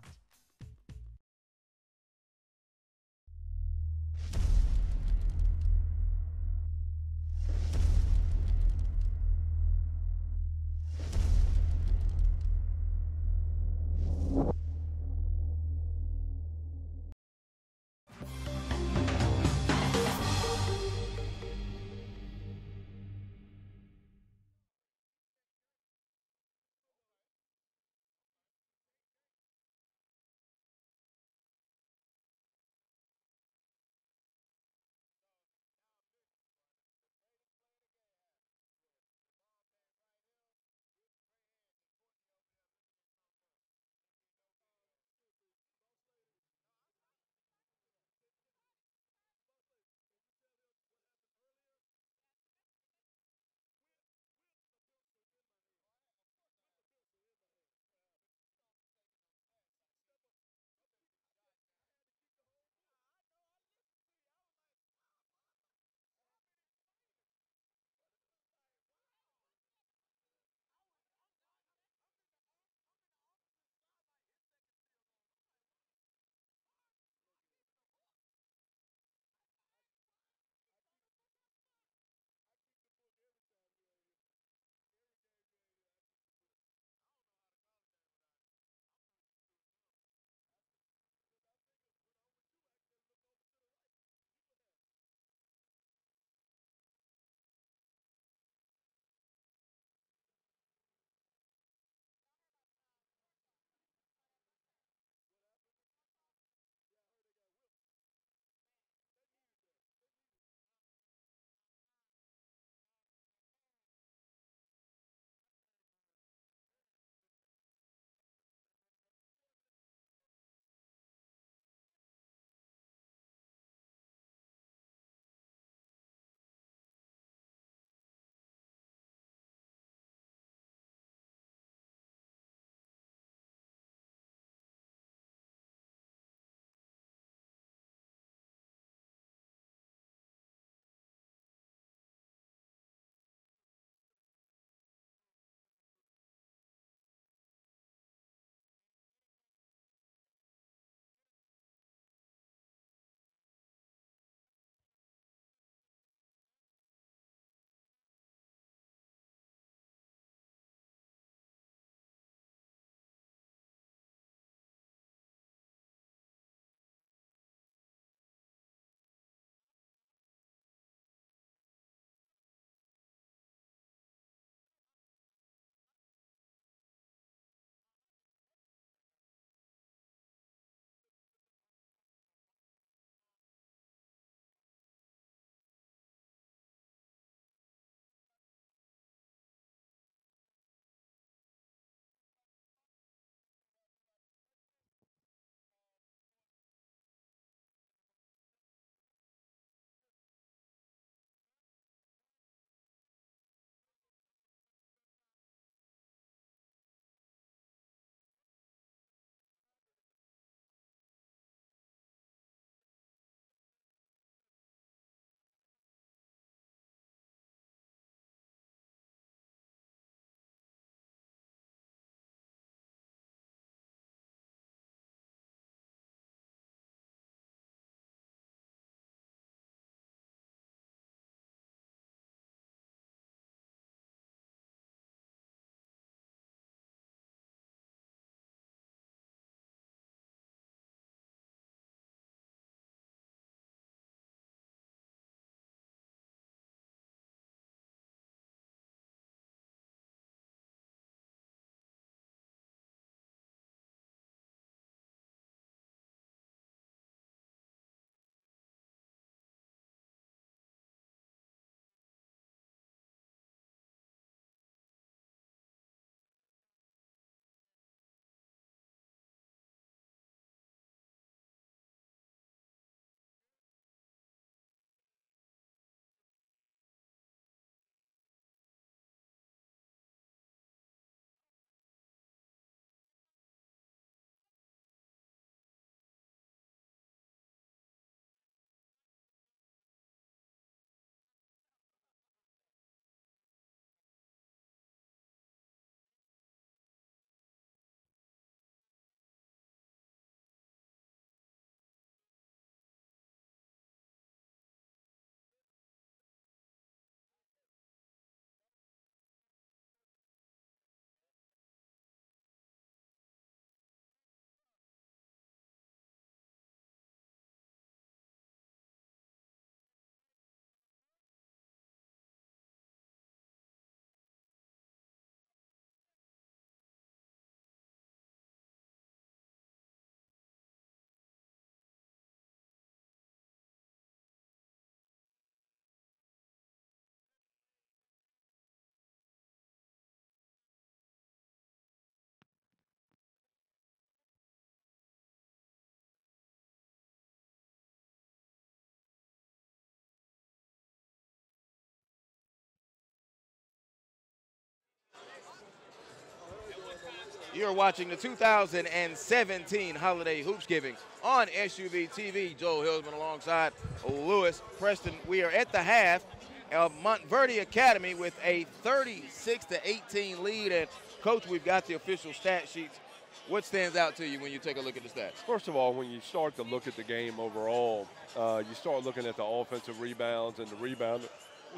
You're watching the 2017 Holiday Hoopsgiving on SUV TV. Joel Hillsman alongside Lewis Preston. We are at the half of Montverde Academy with a 36-18 lead. And, Coach, we've got the official stat sheets. What stands out to you when you take a look at the stats? First of all, when you start to look at the game overall, you start looking at the offensive rebounds and the rebound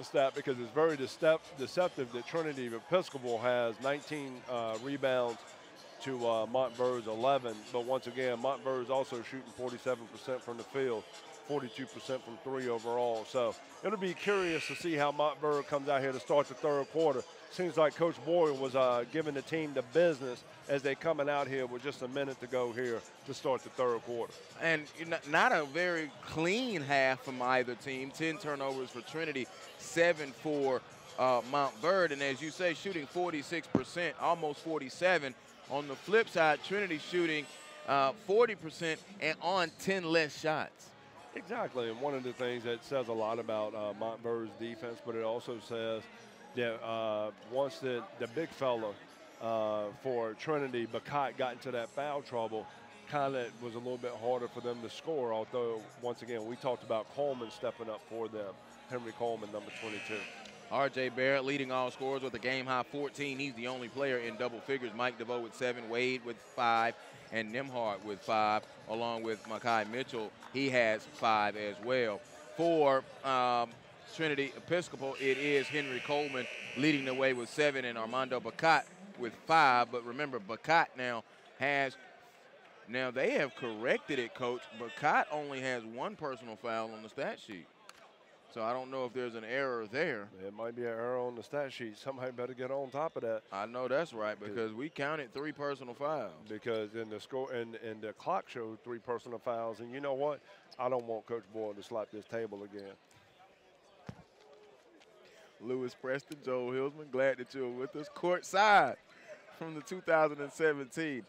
stat, because it's very deceptive that Trinity Episcopal has 19 rebounds to Montverde's 11. But once again, Montverde is also shooting 47% from the field, 42% from three overall. So it'll be curious to see how Montverde comes out here to start the third quarter. Seems like Coach Boyer was giving the team the business as they coming out here with just a minute to go here to start the third quarter. And not a very clean half from either team. 10 turnovers for Trinity, 7 for Montverde. And as you say, shooting 46%, almost 47%. On the flip side, Trinity shooting 40% and on 10 less shots. Exactly, and one of the things that says a lot about Montverde's defense, but it also says that once the big fella for Trinity, Barrett, got into that foul trouble, kind of was a little bit harder for them to score, although, once again, we talked about Coleman stepping up for them. Henry Coleman, number 22. R.J. Barrett leading all scorers with a game-high 14. He's the only player in double figures. Mike DeVoe with 7, Wade with 5, and Nimhart with 5, along with Makai Mitchell. He has 5 as well. For Trinity Episcopal, it is Henry Coleman leading the way with 7, and Armando Barrett with 5. But remember, Barrett now they have corrected it, Coach. Barrett only has 1 personal foul on the stat sheet. So I don't know if there's an error there. It might be an error on the stat sheet. Somebody better get on top of that. I know that's right, because we counted 3 personal fouls. Because in the score and the clock showed 3 personal fouls. And you know what? I don't want Coach Boyle to slap this table again. Lewis Preston, Joel Hillsman, glad that you're with us courtside from the 2017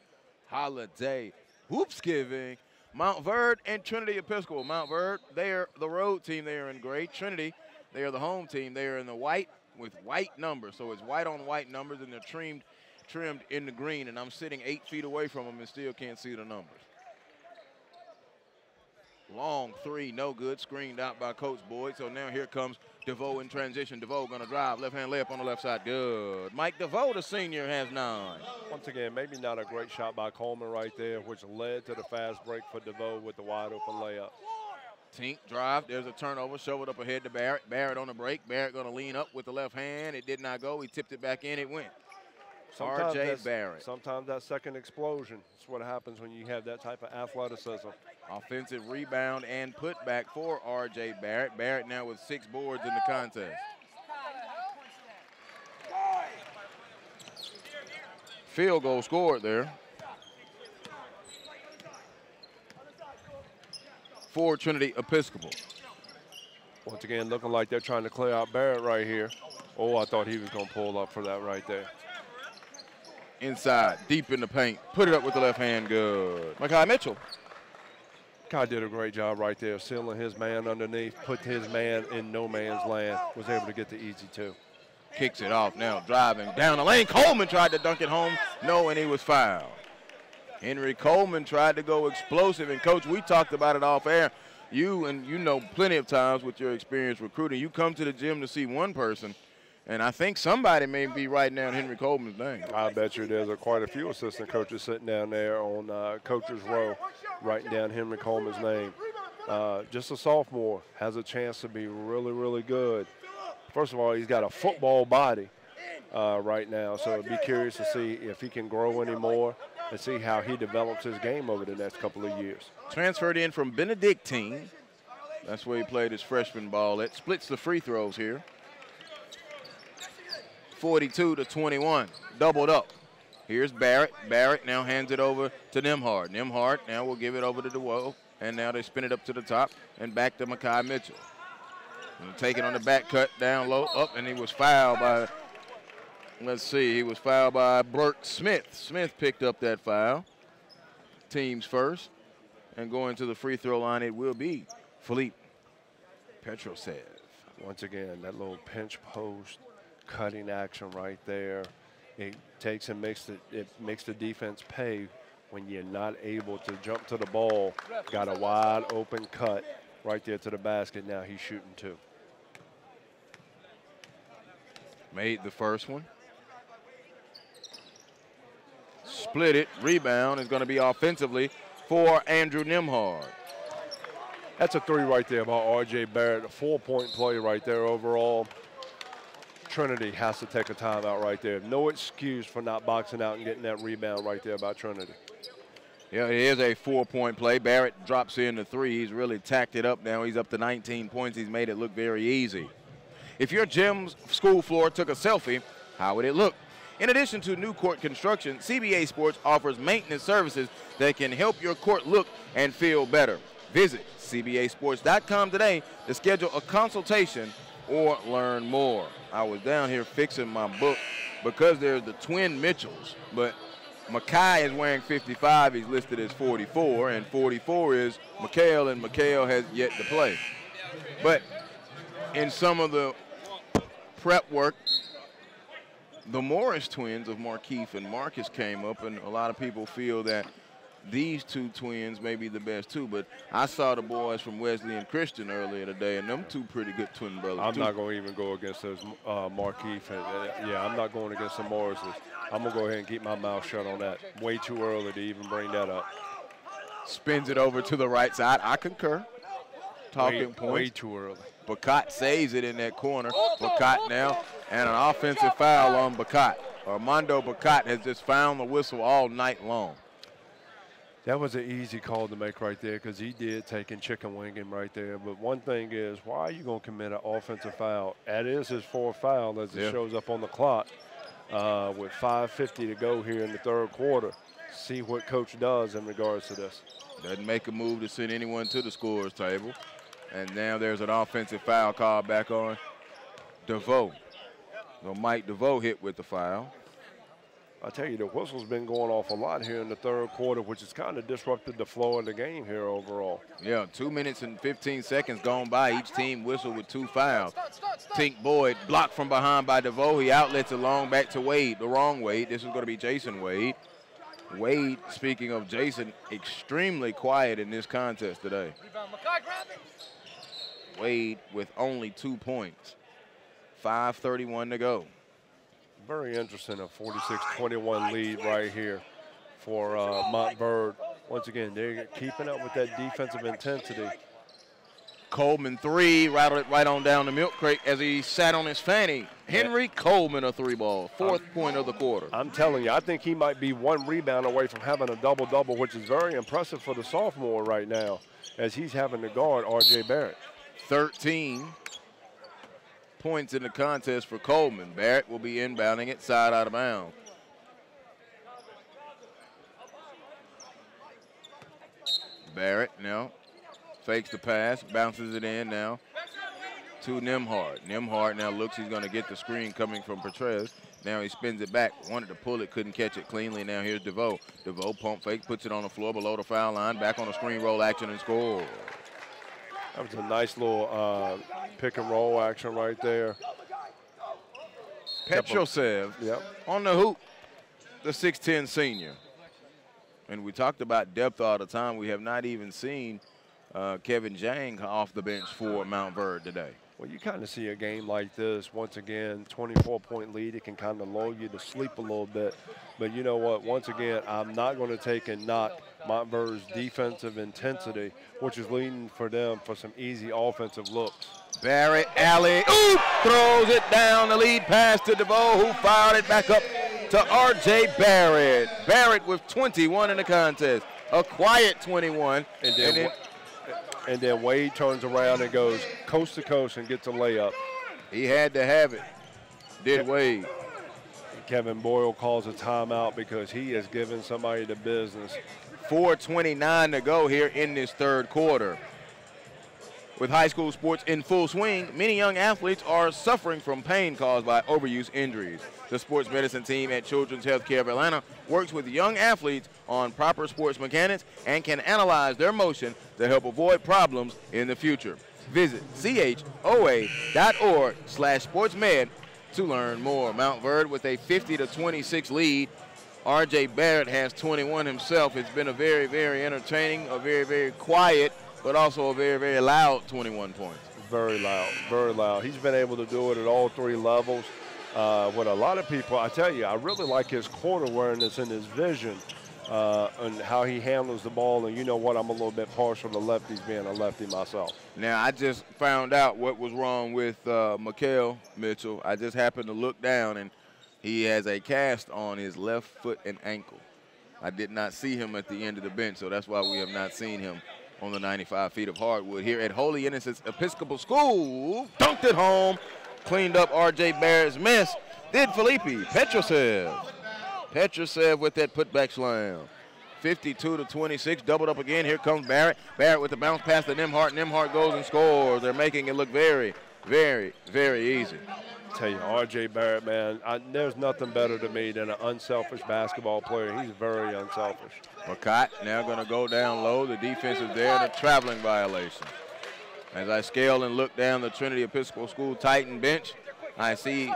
Holiday Hoopsgiving. Montverde and Trinity Episcopal. Montverde, they are the road team. They are in gray. Trinity, they are the home team. They are in the white with white numbers. So it's white on white numbers, and they're trimmed in the green. And I'm sitting 8 feet away from them and still can't see the numbers. Long 3, no good. Screened out by Coach Boyd. So now here comes DeVoe in transition. DeVoe going to drive. Left-hand layup on the left side. Good. Mike DeVoe, the senior, has 9. Once again, maybe not a great shot by Coleman right there, which led to the fast break for DeVoe with the wide-open layup. Tink drive. There's a turnover. Show it up ahead to Barrett. Barrett on the break. Barrett going to lean up with the left hand. It did not go. He tipped it back in. It went. R.J. Barrett. Sometimes that second explosion is what happens when you have that type of athleticism. Offensive rebound and putback for R.J. Barrett. Barrett now with 6 boards in the contest. Field goal scored there for Trinity Episcopal. Once again, looking like they're trying to clear out Barrett right here. Oh, I thought he was going to pull up for that right there. Inside, deep in the paint. Put it up with the left hand. Good. Makai Mitchell. Kai did a great job right there, sealing his man underneath, put his man in no man's land, was able to get the easy 2. Kicks it off now, driving down the lane. Coleman tried to dunk it home. No, and he was fouled. Henry Coleman tried to go explosive. And, Coach, we talked about it off air. You know plenty of times with your experience recruiting, you come to the gym to see one person, and I think somebody may be writing down Henry Coleman's name. I bet you there's quite a few assistant coaches sitting down there on coach's row writing down Henry Coleman's name. Just a sophomore, has a chance to be really, really good. First of all, he's got a football body right now, so be curious to see if he can grow any more and see how he develops his game over the next couple of years. Transferred in from Benedictine. That's where he played his freshman ball at. Splits the free throws here. 42-21, doubled up. Here's Barrett. Barrett now hands it over to Nimhart. Nimhart now will give it over to DeWoe, and now they spin it up to the top and back to Makai Mitchell. And take it on the back cut, down low, up, and he was fouled by, let's see, he was fouled by Burke Smith. Smith picked up that foul. Team's first. And going to the free throw line, it will be Philippe Petrosev. Once again, that little pinch post cutting action right there. it takes and makes the defense pay when you're not able to jump to the ball. Got a wide open cut right there to the basket. Now he's shooting 2. Made the first one. Split it. Rebound is going to be offensively for Andrew Nembhard. That's a 3 right there by R.J. Barrett. A 4-point play right there overall. Trinity has to take a timeout right there. No excuse for not boxing out and getting that rebound right there by Trinity. Yeah, it is a 4-point play. Barrett drops in the 3. He's really tacked it up now. He's up to 19 points. He's made it look very easy. If your gym's school floor took a selfie, how would it look? In addition to new court construction, CBA Sports offers maintenance services that can help your court look and feel better. Visit CBAsports.com today to schedule a consultation or learn more. I was down here fixing my book because there's the twin Mitchells, but Mackay is wearing 55. He's listed as 44, and 44 is McHale, and McHale has yet to play. But in some of the prep work, the Morris twins of Markeith and Marcus came up, and a lot of people feel that these 2 twins may be the best too, but I saw the boys from Wesley and Christian earlier today, and them 2 pretty good twin brothers. I'm not going to even go against those Markeith. Yeah, I'm not going against the Morrises. I'm going to go ahead and keep my mouth shut on that. Way too early to even bring that up. Spins it over to the right side. I concur. Talking points. Way too early. Bacat saves it in that corner. Bacat now, and an offensive foul on Bacat. Armando Bacat has just found the whistle all night long. That was an easy call to make right there because he did take and chicken wing him right there. But one thing is, why are you going to commit an offensive foul? That is his 4th foul as it shows up on the clock with 5:50 to go here in the 3rd quarter. See what coach does in regards to this. Doesn't make a move to send anyone to the scorer's table. And now there's an offensive foul called back on DeVoe. So Mike DeVoe hit with the foul. I tell you, the whistle's been going off a lot here in the 3rd quarter, which has kind of disrupted the flow of the game here overall. Yeah, 2 minutes and 15 seconds gone by. Each team whistled with 2 fouls. Tink Boyd blocked from behind by DeVoe. He outlets it long back to Wade, the wrong Wade. This is going to be Jason Wade. Wade, speaking of Jason, extremely quiet in this contest today. Wade with only 2 points. 5:31 to go. Very interesting, a 46-21 lead right here for Montverde. Once again, they're keeping up with that defensive intensity. Coleman 3, rattled it right on down the milk crate as he sat on his fanny. Henry Coleman a 3-ball, 4th point of the quarter. I'm telling you, I think he might be 1 rebound away from having a double-double, which is very impressive for the sophomore right now as he's having to guard R.J. Barrett. 13 points in the contest for Coleman. Barrett will be inbounding it side out of bounds. Barrett now fakes the pass, bounces it in now to Nembhard. Nembhard now looks, he's going to get the screen coming from Petrez. Now he spins it back, wanted to pull it, couldn't catch it cleanly. Now here's DeVoe. DeVoe pump fake, puts it on the floor below the foul line, back on the screen roll action and score. That was a nice little pick and roll action right there. Petrosev on the hoop, the 6'10 senior. And we talked about depth all the time. We have not even seen Kevin Jang off the bench for Montverde today. Well, you kind of see a game like this, once again, 24-point lead. It can kind of lull you to sleep a little bit. But you know what? Once again, I'm not going to take and knock Montverde's defensive intensity, which is leading for them for some easy offensive looks. Barrett, alley, oop, throws it down. The lead pass to DeVoe, who fired it back up to R.J. Barrett. Barrett with 21 in the contest. A quiet 21. And then Wade turns around and goes coast to coast and gets a layup. He had to have it, did Wade. Kevin Boyle calls a timeout because he has given somebody the business. 4:29 to go here in this 3rd quarter. With high school sports in full swing, many young athletes are suffering from pain caused by overuse injuries. The sports medicine team at Children's Healthcare of Atlanta works with young athletes on proper sports mechanics and can analyze their motion to help avoid problems in the future. Visit choa.org/sportsmed to learn more. Montverde with a 50-26 lead. R.J. Barrett has 21 himself. It's been a very, very entertaining, a very, very quiet, but also a very, very loud 21 points. Very loud, very loud. He's been able to do it at all three levels. With a lot of people, I tell you, I really like his court awareness and his vision and how he handles the ball. And you know what, I'm a little bit partial to lefties, being a lefty myself. Now, I just found out what was wrong with Mikael Mitchell. I just happened to look down, and he has a cast on his left foot and ankle. I did not see him at the end of the bench, so that's why we have not seen him on the 95 feet of hardwood here at Holy Innocents Episcopal School. Dunked it home, cleaned up R.J. Barrett's mess. Did Felipe Petrosev. Petrosev with that putback slam. 52-26, doubled up again. Here comes Barrett. Barrett with the bounce pass to Nimhart. Nimhart goes and scores. They're making it look very, very, very easy. I tell you, R.J. Barrett, man, there's nothing better to me than an unselfish basketball player. He's very unselfish. Barrett now going to go down low. The defense is there and a traveling violation. As I scale and look down the Trinity Episcopal School Titan bench, I see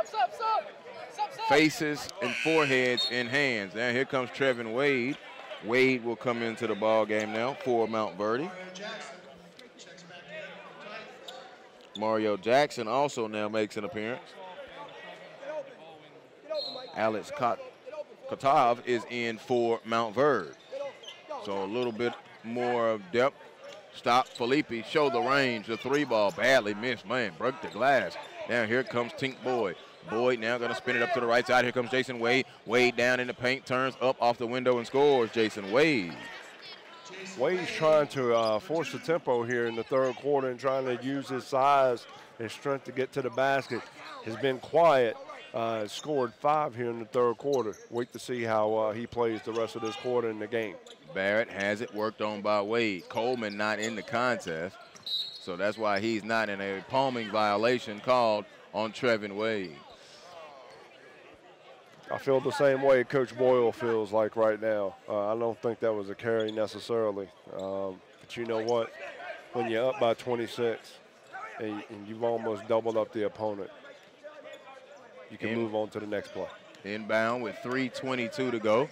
faces and foreheads and hands. Now here comes Trevin Wade. Wade will come into the ball game now for Montverde. Mario Jackson also now makes an appearance. Alex Kotov is in for Montverde. So a little bit more of depth. Stop Felipe, show the range. The three ball badly missed, man, broke the glass. Now here comes Tink Boyd. Boyd now going to spin it up to the right side. Here comes Jason Wade. Wade down in the paint, turns up off the window and scores. Jason Wade. Wade's trying to force the tempo here in the third quarter and trying to use his size and strength to get to the basket. Has been quiet. Scored 5 here in the third quarter. Wait to see how he plays the rest of this quarter in the game. Barrett has it worked on by Wade. Coleman not in the contest, so that's why he's not in a palming violation called on Trevin Wade. I feel the same way Coach Boyle feels like right now. I don't think that was a carry necessarily. But you know what? When you're up by 26 and you've almost doubled up the opponent, you can move on to the next play. Inbound with 3:22 to go.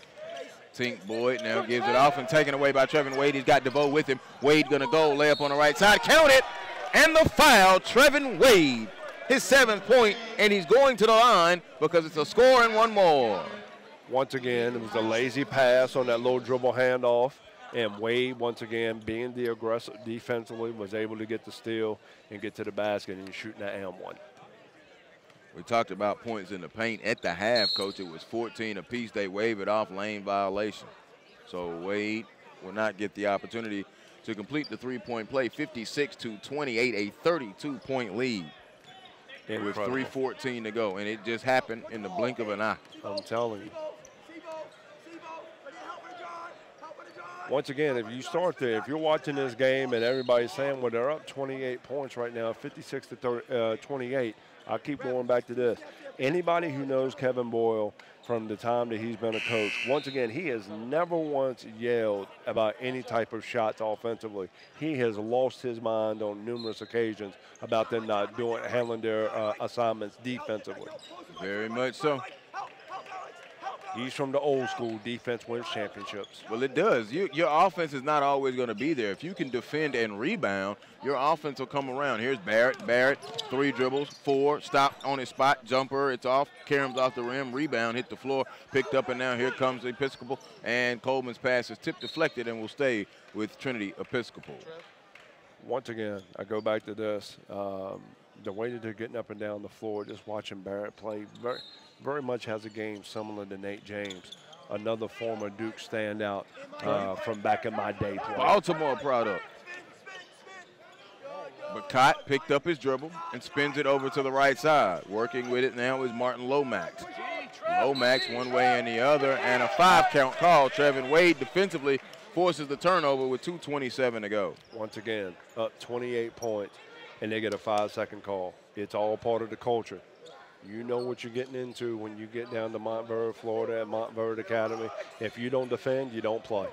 Tink Boyd now gives it off and taken away by Trevin Wade. He's got DeVoe with him. Wade gonna go, layup on the right side, count it, and the foul, Trevin Wade. His 7th point, and he's going to the line because it's a score and one more. Once again, it was a lazy pass on that low dribble handoff, and Wade, once again, being the aggressive defensively, was able to get the steal and get to the basket and shooting that and one. We talked about points in the paint. At the half, Coach, it was 14 apiece. They wave it off, lane violation. So Wade will not get the opportunity to complete the three-point play. 56-28, a 32-point lead. Incredible. With 3:14 to go, and it just happened in the blink of an eye. I'm telling you. Once again, if you start there, if you're watching this game and everybody's saying, well, they're up 28 points right now, 56-28, I'll keep going back to this. Anybody who knows Kevin Boyle from the time that he's been a coach, once again, he has never once yelled about any type of shots offensively. He has lost his mind on numerous occasions about them not handling their assignments defensively. Very much so. He's from the old school, defense wins championships. Well, it does. Your offense is not always going to be there. If you can defend and rebound, your offense will come around. Here's Barrett. Barrett, 3 dribbles, 4, stopped on his spot, jumper, it's off, Karam's off the rim, rebound, hit the floor, picked up, and now here comes the Episcopal, and Coleman's pass is tip deflected and will stay with Trinity Episcopal. Once again, I go back to this. The way that they're getting up and down the floor, just watching Barrett play, very much has a game similar to Nate James, another former Duke standout from back in my day. Baltimore product. Barrett picked up his dribble and spins it over to the right side. Working with it now is Martin Lomax. Lomax one way and the other, and a 5-count call. Trevin Wade defensively forces the turnover with 2:27 to go. Once again, up 28 points, and they get a 5-second call. It's all part of the culture. You know what you're getting into when you get down to Montverde, Florida, at Montverde Academy. If you don't defend, you don't play.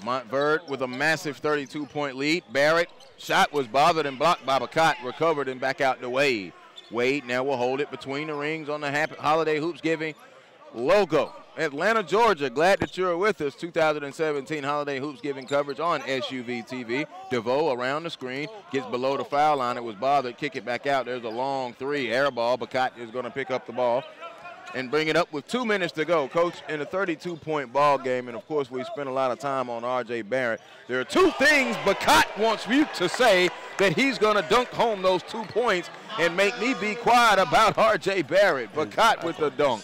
Montverde with a massive 32-point lead. Barrett shot was bothered and blocked by Barrett, recovered and back out to Wade. Wade now will hold it between the rings on the Holiday Hoopsgiving logo. Atlanta, Georgia, glad that you're with us. 2017 Holiday Hoopsgiving coverage on SUV TV. DeVoe around the screen, gets below the foul line. It was bothered, kick it back out. There's a long three, air ball. Barrett is going to pick up the ball and bring it up with 2 minutes to go. Coach, in a 32-point ball game, and of course we spent a lot of time on R.J. Barrett, there are two things Barrett wants you to say that he's going to dunk home those 2 points and make me be quiet about R.J. Barrett. Barrett with the dunk.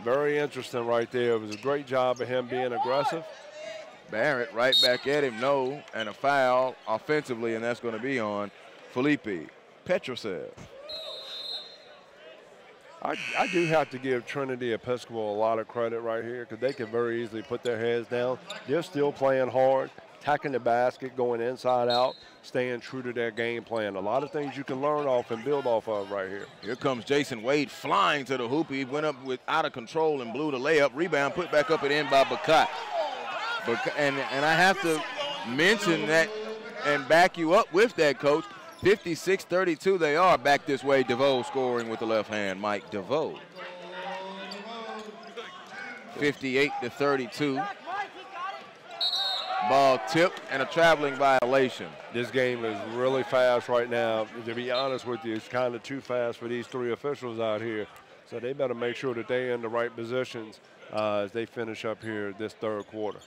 Very interesting right there. It was a great job of him being aggressive. Barrett right back at him, no, and a foul offensively, and that's going to be on Felipe Petrosev. I do have to give Trinity Episcopal a lot of credit right here because they can very easily put their heads down. They're still playing hard, attacking the basket, going inside out, staying true to their game plan. A lot of things you can learn off and build off of right here. Here comes Jason Wade flying to the hoop. He went up with out of control and blew the layup. Rebound put back up and in by Barrett. And I have to mention that and back you up with that, Coach. 56-32 they are. Back this way, DeVoe scoring with the left hand, Mike DeVoe. 58-32. Ball tipped and a traveling violation. This game is really fast right now. To be honest with you, it's kind of too fast for these three officials out here. So they better make sure that they're in the right positions as they finish up here this third quarter.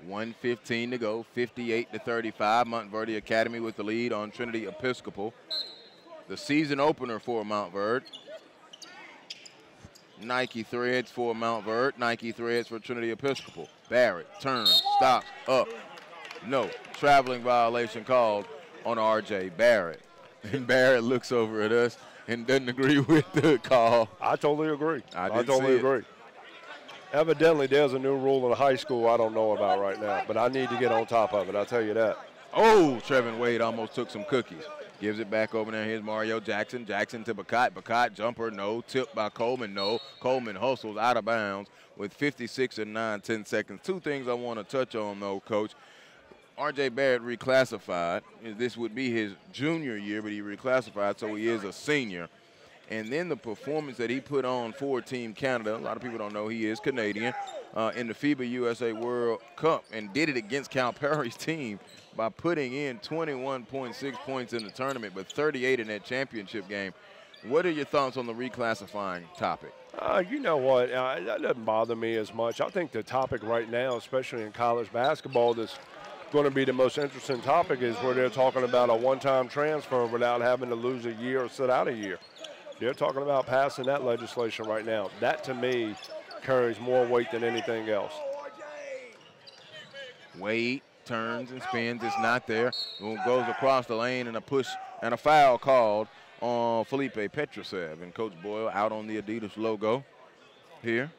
1:15 to go, 58-35. Montverde Academy with the lead on Trinity Episcopal. The season opener for Montverde. Nike threads for Montverde, Nike threads for Trinity Episcopal. Barrett turns, stops, up, no. Traveling violation called on R.J. Barrett. And Barrett looks over at us and doesn't agree with the call. I totally agree. I totally agree. Evidently, there's a new rule in high school I don't know about right now, but I need to get on top of it, I'll tell you that. Oh, Trevin Wade almost took some cookies. Gives it back over there. Here's Mario Jackson. Jackson to Barrett. Barrett jumper, no. Tipped by Coleman, no. Coleman hustles out of bounds with 56 and 9/10 seconds. Two things I want to touch on, though, Coach. R.J. Barrett reclassified. This would be his junior year, but he reclassified, so he is a senior. And then the performance that he put on for Team Canada, a lot of people don't know he is Canadian, in the FIBA USA World Cup, and did it against Calipari's team by putting in 21.6 points in the tournament, but 38 in that championship game. What are your thoughts on the reclassifying topic? You know what, that doesn't bother me as much. I think the topic right now, especially in college basketball, that's going to be the most interesting topic is where they're talking about a one-time transfer without having to lose a year or sit out a year. They're talking about passing that legislation right now. That, to me, carries more weight than anything else. Wade turns and spins. It's not there. Goes across the lane and a push and a foul called on Felipe Petrosev. And Coach Boyle out on the Adidas logo here.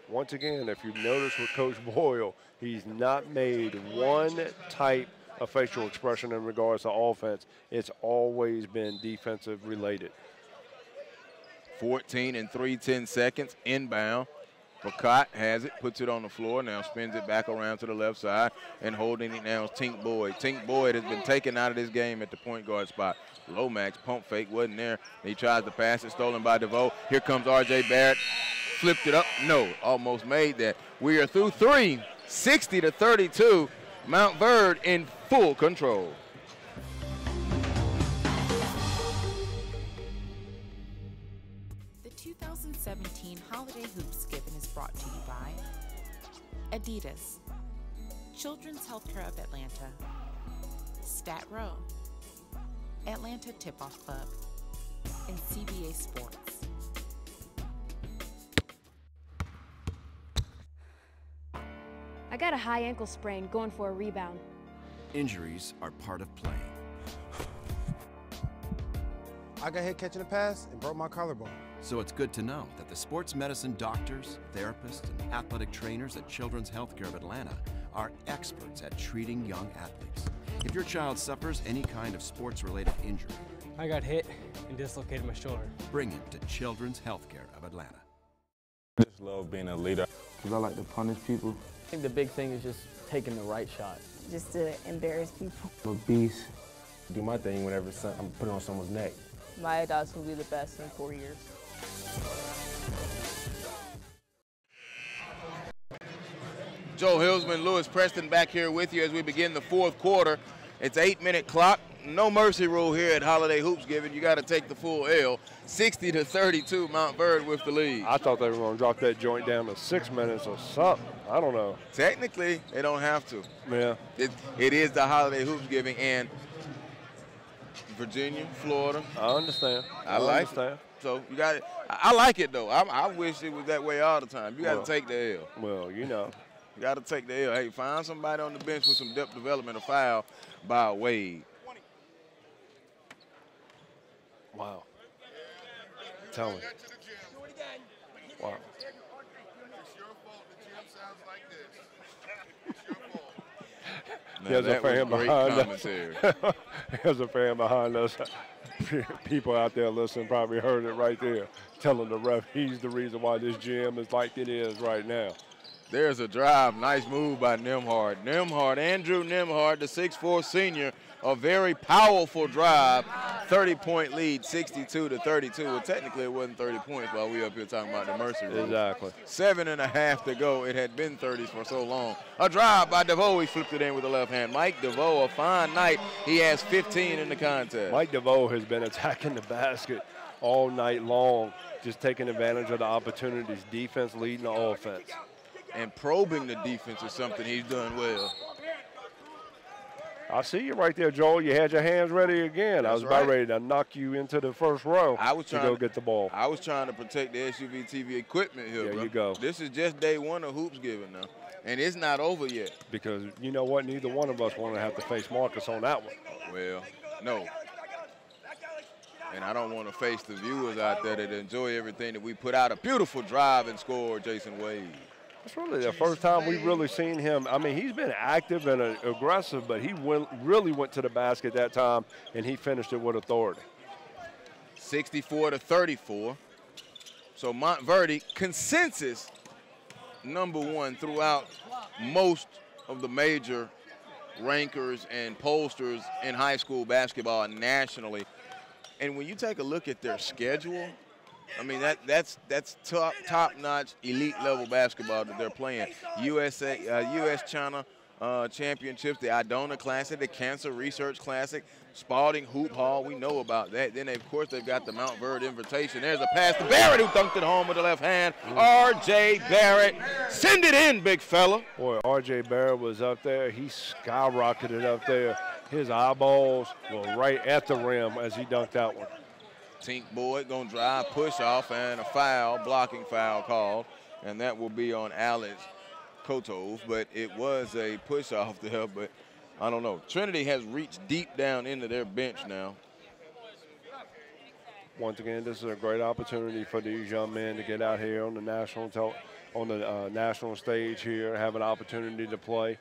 Once again, if you've noticed with Coach Boyle, he's not made one type of facial expression in regards to offense. It's always been defensive related. 14 and 3/10 seconds, inbound. Barrett has it, puts it on the floor, now spins it back around to the left side, and holding it now is Tink Boyd. Tink Boyd has been taken out of this game at the point guard spot. Lomax pump fake wasn't there. He tries to pass it, stolen by DeVoe. Here comes R.J. Barrett, flipped it up, no, almost made that. We are through three, 60-32, Montverde in full control. The 2017 Holiday Hoopsgiving is brought to you by Adidas, Children's Healthcare of Atlanta, Stat Row, Atlanta Tip-Off Club, and CBA Sports. I got a high ankle sprain going for a rebound. Injuries are part of playing. I got hit catching a pass and broke my collarbone. So it's good to know that the sports medicine doctors, therapists, and athletic trainers at Children's Healthcare of Atlanta are experts at treating young athletes. If your child suffers any kind of sports-related injury, I got hit and dislocated my shoulder. Bring him to Children's Healthcare of Atlanta. I just love being a leader. Because I like to punish people. I think the big thing is just taking the right shot. Just to embarrass people. I'm a beast. Do my thing whenever I'm putting on someone's neck. my adults will be the best in 4 years. Joe Hillsman, Lewis Preston back here with you as we begin the fourth quarter. It's 8-minute clock. No mercy rule here at Holiday Hoopsgiving. You got to take the full L. 60-32, Montverde with the lead. I thought they were going to drop that joint down to 6 minutes or something. I don't know. Technically, they don't have to. Yeah. It is the Holiday Hoopsgiving, and Virginia, Florida. I understand. I like it. So you got it. I like it, though. I wish it was that way all the time. You got to take the L. Well, you know. You got to take the L. Hey, find somebody on the bench with some depth development, a foul by Wade. Wow. Tell me. Wow. There's a fan behind us. There's a fan behind us. People out there listening probably heard it right there, telling the ref he's the reason why this gym is like it is right now. There's a drive. Nice move by Nembhard. Andrew Nembhard, the 6'4 senior, a very powerful drive. 30-point lead, 62-32. Well, technically it wasn't 30 points while we up here talking about the mercy rule. Exactly. 7.5 to go. It had been 30 for so long. A drive by DeVoe. He flipped it in with the left hand. Mike DeVoe, a fine night. He has 15 in the contest. Mike DeVoe has been attacking the basket all night long, just taking advantage of the opportunities. Defense leading the offense. And probing the defense is something he's done well. I see you right there, Joel. You had your hands ready again. I was about ready to knock you into the first row to go get the ball. I was trying to protect the SUV TV equipment here, There you go. This is just day one of Hoopsgiving now, and it's not over yet. Because you know what? Neither one of us want to have to face Marcus on that one. Well, no. And I don't want to face the viewers out there that enjoy everything that we put out. A beautiful drive and score, Jason Wade. It's really the first time we've really seen him. I mean, he's been active and aggressive, but he really went to the basket that time, and he finished it with authority. 64-34. So Montverde, consensus #1 throughout most of the major rankers and pollsters in high school basketball nationally. And when you take a look at their schedule, I mean, that's top-notch, elite-level basketball that they're playing. U.S.-China championships, the Idona Classic, the Cancer Research Classic, Spalding Hoop Hall. We know about that. Then, of course, they've got the Montverde Invitation. There's a pass to Barrett, who dunked it home with the left hand. R.J. Barrett, send it in, big fella. Boy, R.J. Barrett was up there. He skyrocketed up there. His eyeballs were right at the rim as he dunked that one. Tink Boyd going to drive, push off, and a foul, blocking foul called. And that will be on Alex Kotov, but it was a push off there, but I don't know. Trinity has reached deep down into their bench now. Once again, this is a great opportunity for these young men to get out here on the national stage here, have an opportunity to play,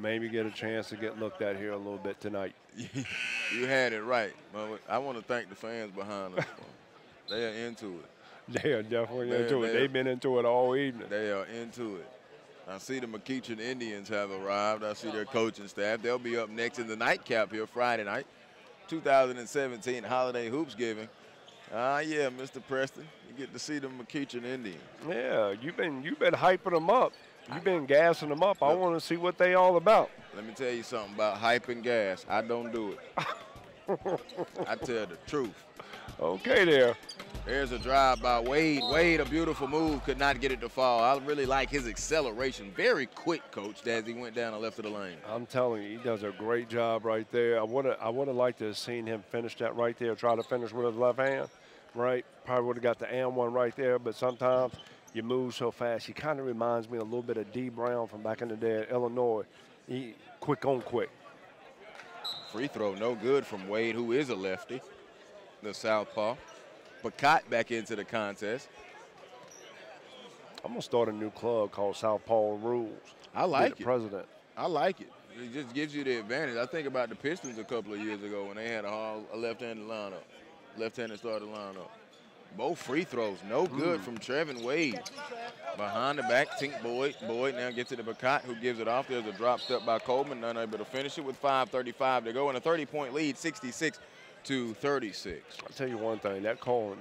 maybe get a chance to get looked at here a little bit tonight. You had it right. I want to thank the fans behind us. They are into it. They are definitely into it. They've been into it all evening. They are into it. I see the McEachin Indians have arrived. I see their coaching staff. They'll be up next in the nightcap here Friday night, 2017 Holiday Hoopsgiving. Yeah, Mr. Preston, you get to see the McEachin Indians. Yeah, you've been hyping them up. You've been gassing them up. I want to see what they all about. Let me tell you something about hype and gas. I don't do it. I tell the truth. Okay there. There's a drive by Wade. Wade, a beautiful move, could not get it to fall. I really like his acceleration. Very quick, Coach, as he went down the left of the lane. I'm telling you, he does a great job right there. I would have liked to have seen him finish that right there, try to finish with his left hand, right? Probably would have got the and one right there, but sometimes you move so fast. He kind of reminds me a little bit of D. Brown from back in the day at Illinois. He quick on quick. Free throw, no good from Wade, who is a lefty, the southpaw. Barrett back into the contest. I'm going to start a new club called Southpaw Rules. I like it. President. I like it. It just gives you the advantage. I think about the Pistons a couple of years ago when they had a left-handed lineup. Left-handed started lineup. Both free throws, no good from Trevin Wade. Behind the back, Tink Boyd. Boyd now gets it to Barrett, who gives it off. There's a drop step by Coleman, none able to finish it with 5:35 to go, and a 30-point lead, 66-52. 52-36. I'll tell you one thing,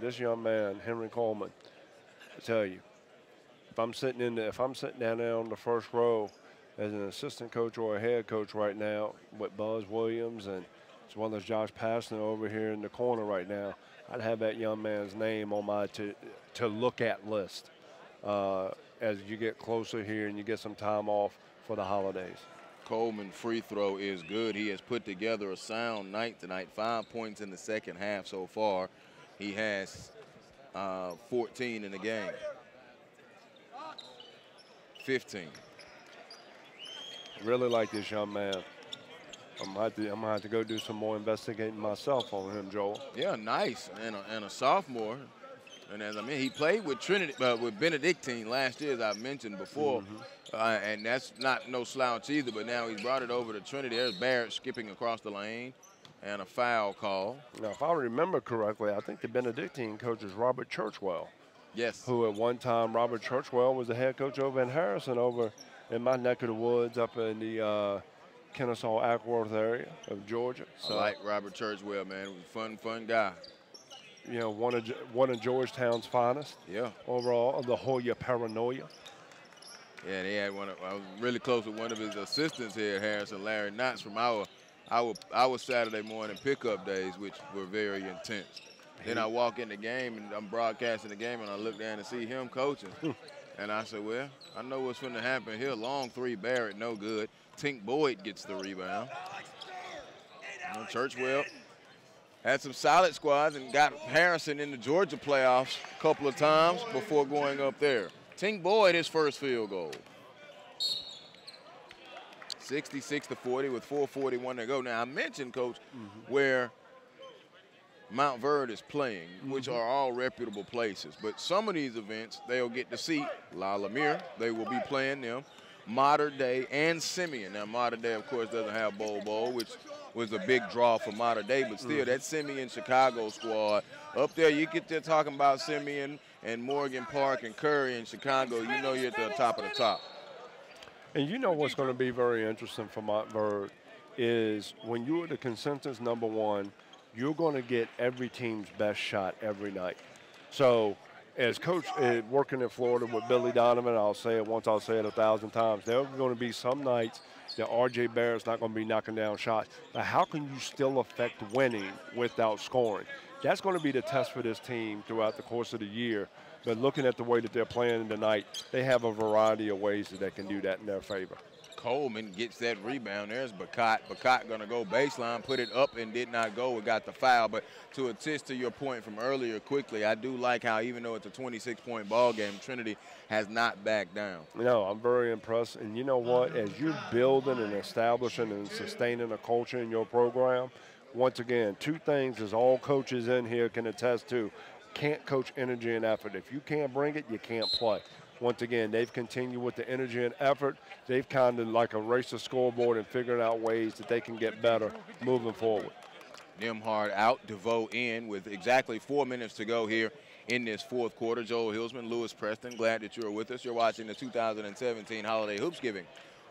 this young man, Henry Coleman, I tell you, if I'm sitting down there on the first row as an assistant coach or a head coach right now with Buzz Williams and as well as Josh Pastner over here in the corner right now, I'd have that young man's name on my to look at list as you get closer here and you get some time off for the holidays. Coleman free throw is good. He has put together a sound night tonight. 5 points in the second half so far. He has 14 in the game. 15. Really like this young man. I'm gonna have to go do some more investigating myself on him, Joel. Yeah, nice, and a sophomore. And as I mean, he played with Trinity, with Benedictine last year, as I mentioned before, and that's not no slouch either. But now he's brought it over to Trinity. There's Barrett skipping across the lane, and a foul call. Now, if I remember correctly, I think the Benedictine coach is Robert Churchwell. Yes. Who at one time, Robert Churchwell was the head coach over in Harrison, over in my neck of the woods, up in the Kennesaw, Ackworth area of Georgia. So, I like Robert Churchwell, man. Fun guy. You know, one of Georgetown's finest. Yeah. Overall, the Hoya Paranoia. Yeah, they had I was really close with one of his assistants here at Harrison, Larry Knotts, from our Saturday morning pickup days, which were very intense. Then I walk in the game, and I'm broadcasting the game, and I look down and see him coaching. And I said, well, I know what's going to happen here. Long three, Barrett, no good. Tink Boyd gets the rebound. Churchwell had some solid squads and got Harrison in the Georgia playoffs a couple of times before going up there. Tink Boyd, his first field goal. 66-40 with 4:41 to go. Now, I mentioned, Coach, where Montverde is playing, which are all reputable places. But some of these events, they'll get to see La Lemire. They will be playing them. Mater Dei and Simeon. Now, Mater Dei, of course, doesn't have Bowl, which was a big draw for Mater Dei. But still, that Simeon Chicago squad up there, you get there talking about Simeon and Morgan Park and Curry in Chicago, you know you're at the top of the top. And you know what's going to be very interesting for Montverde is when you're the consensus number one, you're going to get every team's best shot every night. So as coach working in Florida with Billy Donovan, I'll say it once, I'll say it 1,000 times, there are going to be some nights that R.J. Barrett's not going to be knocking down shots. But how can you still affect winning without scoring? That's going to be the test for this team throughout the course of the year. But looking at the way that they're playing tonight, they have a variety of ways that they can do that in their favor. Coleman gets that rebound. There's Bacot. Bacot going to go baseline, put it up and did not go. It got the foul. But to attest to your point from earlier quickly, I do like how even though it's a 26-point ball game, Trinity has not backed down. No, I'm very impressed. And you know what? As you're building and establishing and sustaining a culture in your program, once again, two things as all coaches in here can attest to. Can't coach energy and effort. If you can't bring it, you can't play. Once again, they've continued with the energy and effort. They've kind of like erased the scoreboard and figured out ways that they can get better moving forward. Nembhard out, DeVoe in with exactly 4 minutes to go here in this fourth quarter. Joel Hilsman, Lewis Preston, glad that you're with us. You're watching the 2017 Holiday Hoopsgiving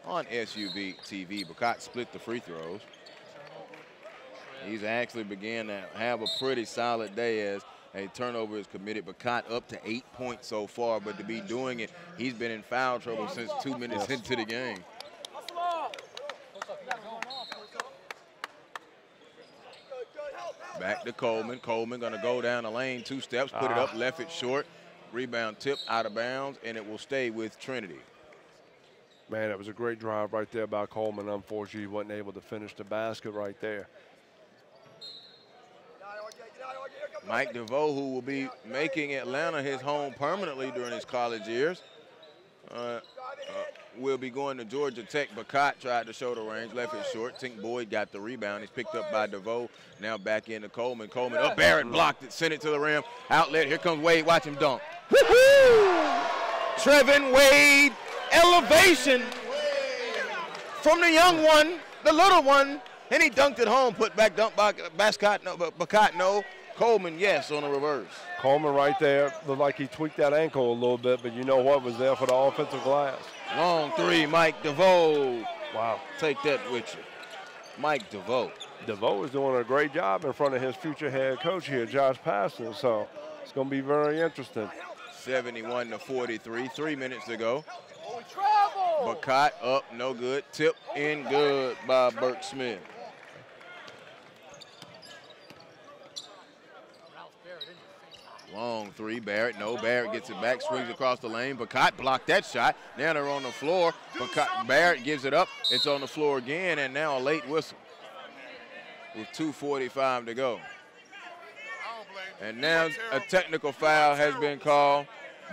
on SUV TV. Bacot split the free throws. He's actually began to have a pretty solid day as a turnover is committed. Bacot up to 8 points so far, but to be doing it, he's been in foul trouble since 2 minutes into the game. Back to Coleman. Coleman going to go down the lane 2 steps, put it up, left it short. Rebound tip out of bounds, and it will stay with Trinity. Man, it was a great drive right there by Coleman. Unfortunately, he wasn't able to finish the basket right there. Mike DeVoe, who will be making Atlanta his home permanently during his college years, will be going to Georgia Tech. Bacot tried to show the range, left it short. Tink Boyd got the rebound. He's picked up by DeVoe. Now back into Coleman. Coleman up. Barrett blocked it, sent it to the rim. Outlet. Here comes Wade. Watch him dunk. Woo-hoo! Trevin Wade, elevation from the young one, the little one, and he dunked it home. Put back dunk by Bacot. No, Bacot no. Coleman, yes, on the reverse. Coleman right there. Looked like he tweaked that ankle a little bit, but you know what was there for the offensive glass. Long three, Mike DeVoe. Wow. Take that with you. Mike DeVoe. DeVoe is doing a great job in front of his future head coach here, Josh Paston. So it's going to be very interesting. 71-43, 3 minutes to go. Bacot up, no good. Tip in good by Burke Smith. Long three, Barrett, no, Barrett gets it back, swings across the lane. Bacot blocked that shot. Now they're on the floor. Barrett gives it up. It's on the floor again, and now a late whistle with 2:45 to go. And now a technical foul has been called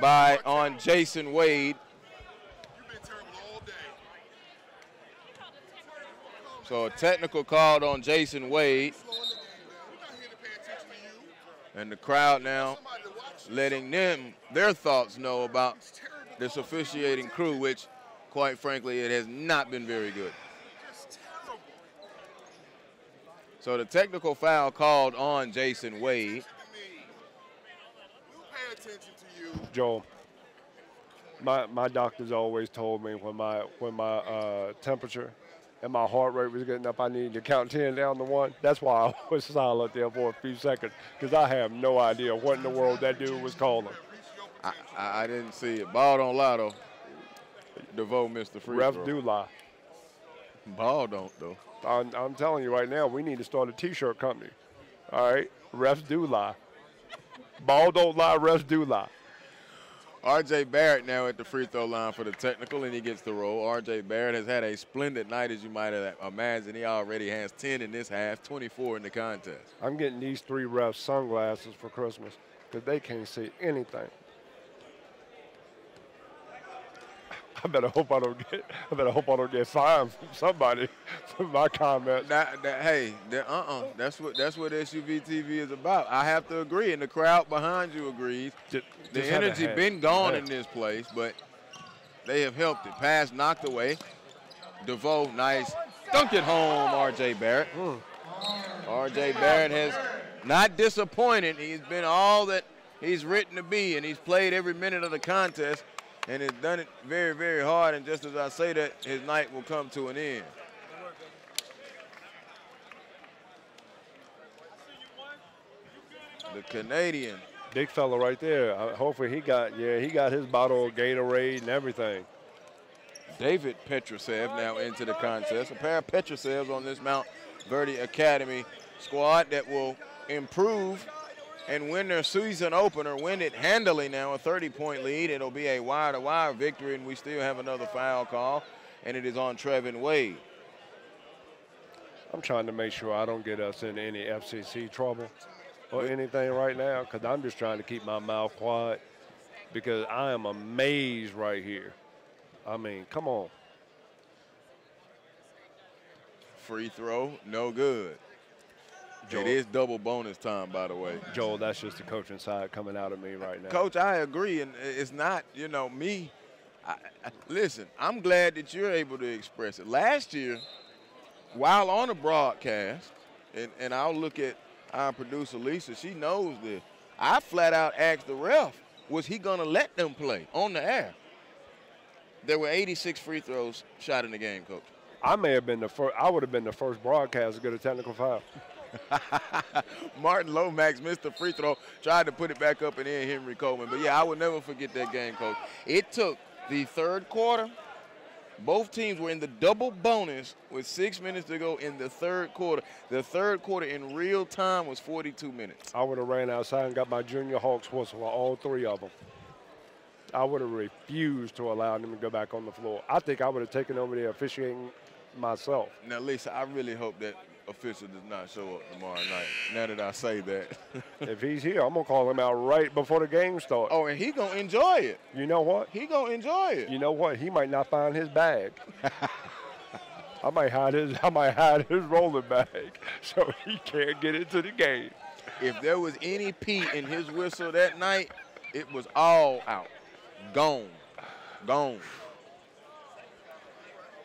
on Jason Wade. So a technical called on Jason Wade. And the crowd now letting their thoughts know about this officiating crew, which, quite frankly, it has not been very good. So the technical foul called on Jason Wade. Joel, my doctors always told me when my temperature and my heart rate was getting up, I needed to count 10 down to 1. That's why I was silent there for a few seconds, because I have no idea what in the world that dude was calling. I didn't see it. Ball don't lie, though. DeVoe missed the free throw. Refs do lie. Ball don't, though. I'm telling you right now, we need to start a T-shirt company. All right? Refs do lie. Ball don't lie, refs do lie. R.J. Barrett now at the free throw line for the technical, and he gets the roll. R.J. Barrett has had a splendid night, as you might have imagined. He already has 10 in this half, 24 in the contest. I'm getting these 3 refs sunglasses for Christmas because they can't see anything. I better hope I don't get fined from somebody for my comments. Hey, that's what SUV TV is about. I have to agree, and the crowd behind you agrees. The energy been gone in this place, but they have helped it. Pass knocked away. DeVoe, nice. Dunk it home, R.J. Barrett. R.J. Barrett has not disappointed. He's been all that he's written to be, and he's played every minute of the contest. And has done it very, very hard, and just as I say that, his night will come to an end. The Canadian. Big fella right there. Hopefully he got his bottle of Gatorade and everything. David Petrosev now into the contest. A pair of Petrosevs on this Montverde Academy squad that will improve and win their season opener, win it handily now, a 30-point lead. It'll be a wire-to-wire victory, and we still have another foul call, and it is on Trevin Wade. I'm trying to make sure I don't get us in any FCC trouble or anything right now, because I'm just trying to keep my mouth quiet, because I am amazed right here. I mean, come on. Free throw, no good. Joel, it is double bonus time, by the way. Joel, that's just the coaching side coming out of me right now. Coach, I agree, and it's not, me. Listen, I'm glad that you're able to express it. Last year, while on a broadcast, and I'll look at our producer, Lisa, she knows this, I flat out asked the ref, was he going to let them play on the air? There were 86 free throws shot in the game, Coach. I may have been the first. I would have been the first broadcaster to get a technical foul. Martin Lomax missed the free throw, tried to put it back up and in Henry Coleman. But, yeah, I will never forget that game, Coach. It took the third quarter. Both teams were in the double bonus with 6 minutes to go in the third quarter. The third quarter in real time was 42 minutes. I would have ran outside and got my junior Hawks whistle for all 3 of them. I would have refused to allow them to go back on the floor. I think I would have taken over there officiating myself. Now, Lisa, I really hope that official does not show up tomorrow night, now that I say that. If he's here, I'm going to call him out right before the game starts. Oh, and he going to enjoy it. You know what? He going to enjoy it. You know what? He might not find his bag. I might hide his rolling bag so he can't get into the game. If there was any pee in his whistle that night, it was all out. Gone. Gone.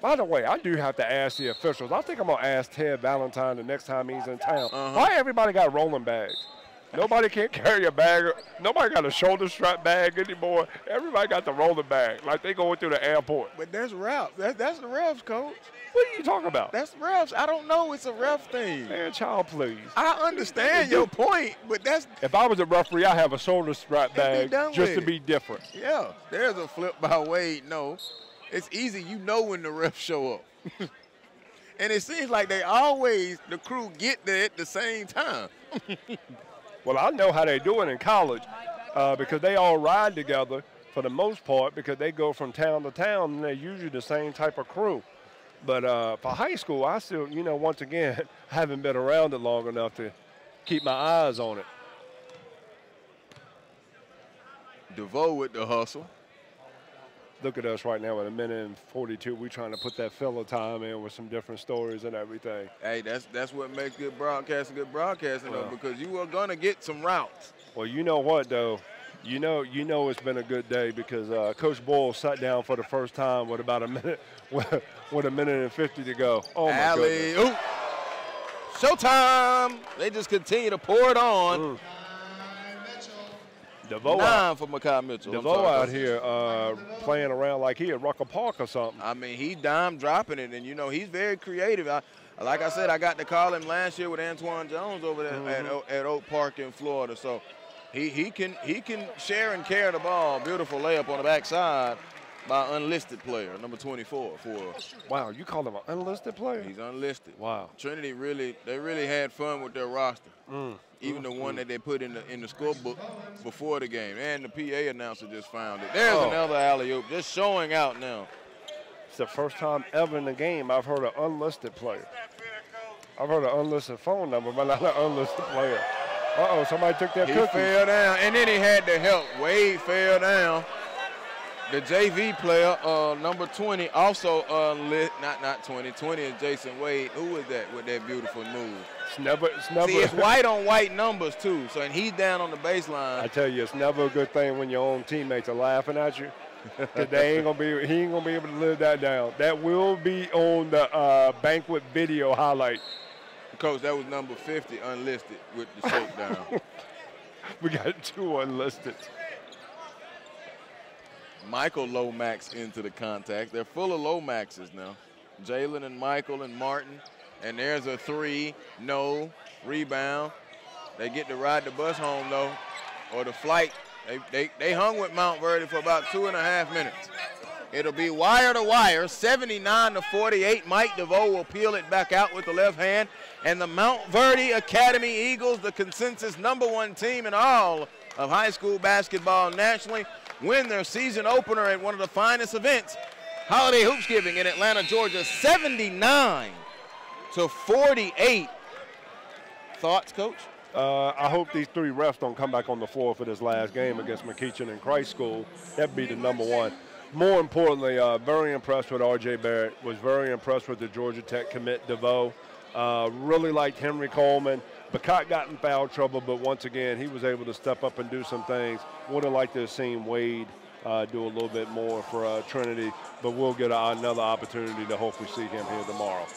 By the way, I do have to ask the officials. I think I'm going to ask Ted Valentine the next time he's in town. Why everybody got rolling bags? Nobody can't carry a bag. Nobody got a shoulder strap bag anymore. Everybody got the roller bag, like they going through the airport. But that's refs. That's the refs, coach. What are you talking about? That's refs. I don't know. It's a ref thing. Man, child, please. I understand your point, but that's. If I was a referee, I'd have a shoulder strap bag just to be different. Yeah, there's a flip by Wade. No, it's easy. You know when the refs show up. And it seems like the crew get there at the same time. Well, I know how they do it in college because they all ride together for the most part because they go from town to town and they're usually the same type of crew. But for high school, I still, once again, haven't been around it long enough to keep my eyes on it. DeVoe with the hustle. Look at us right now at 1:42. We're trying to put that filler time in with some different stories and everything. Hey, that's what makes good broadcasting though, because you are gonna get some routes. Well, you know what though, you know it's been a good day because Coach Boyle sat down for the first time with about a minute, with 1:50 to go. Oh my goodness! Showtime! They just continue to pour it on. DeVoe 9 for Makai Mitchell. DeVoe out here playing around like he at Rucker Park or something. I mean, he's dime dropping it, and he's very creative. Like I said, I got to call him last year with Antoine Jones over there at Oak Park in Florida. So he can share and carry the ball. Beautiful layup on the backside by unlisted player, number 24 for. Wow, you call him an unlisted player? He's unlisted. Wow. Trinity really had fun with their roster. Even the one that they put in the scorebook before the game. And the PA announcer just found it. There's another alley-oop just showing out now. It's the first time ever in the game I've heard an unlisted player. I've heard an unlisted phone number, but not an unlisted player. Uh-oh, somebody took that cookie. He fell down, and then he had to help. Wade fell down. The JV player, number 20, also not 20. 20 is Jason Wade. Who is that with that beautiful move? It's never. See, it's white on white numbers too. So, and he's down on the baseline. I tell you, it's never a good thing when your own teammates are laughing at you. Cause he ain't gonna be able to live that down. That will be on the banquet video highlight. Coach, that was number 50 unlisted with the shakedown. We got 2 unlisted. Michael Lomax into the contact. They're full of Lomaxes now. Jalen and Michael and Martin. And there's a 3, no, rebound. They get to ride the bus home, though, or the flight. They hung with Montverde for about 2.5 minutes. It'll be wire to wire, 79-48. Mike DeVoe will peel it back out with the left hand. And the Montverde Academy Eagles, the consensus #1 team in all of high school basketball nationally, win their season opener at one of the finest events, Holiday Hoopsgiving in Atlanta, Georgia, 79-48. Thoughts, Coach? I hope these 3 refs don't come back on the floor for this last game against McEachin and Christ School. That'd be the #1. More importantly, very impressed with R.J. Barrett. Was very impressed with the Georgia Tech commit DeVoe. Really liked Henry Coleman. Bacot got in foul trouble, but once again, he was able to step up and do some things. Would have liked to have seen Wade do a little bit more for Trinity, but we'll get another opportunity to hopefully see him here tomorrow.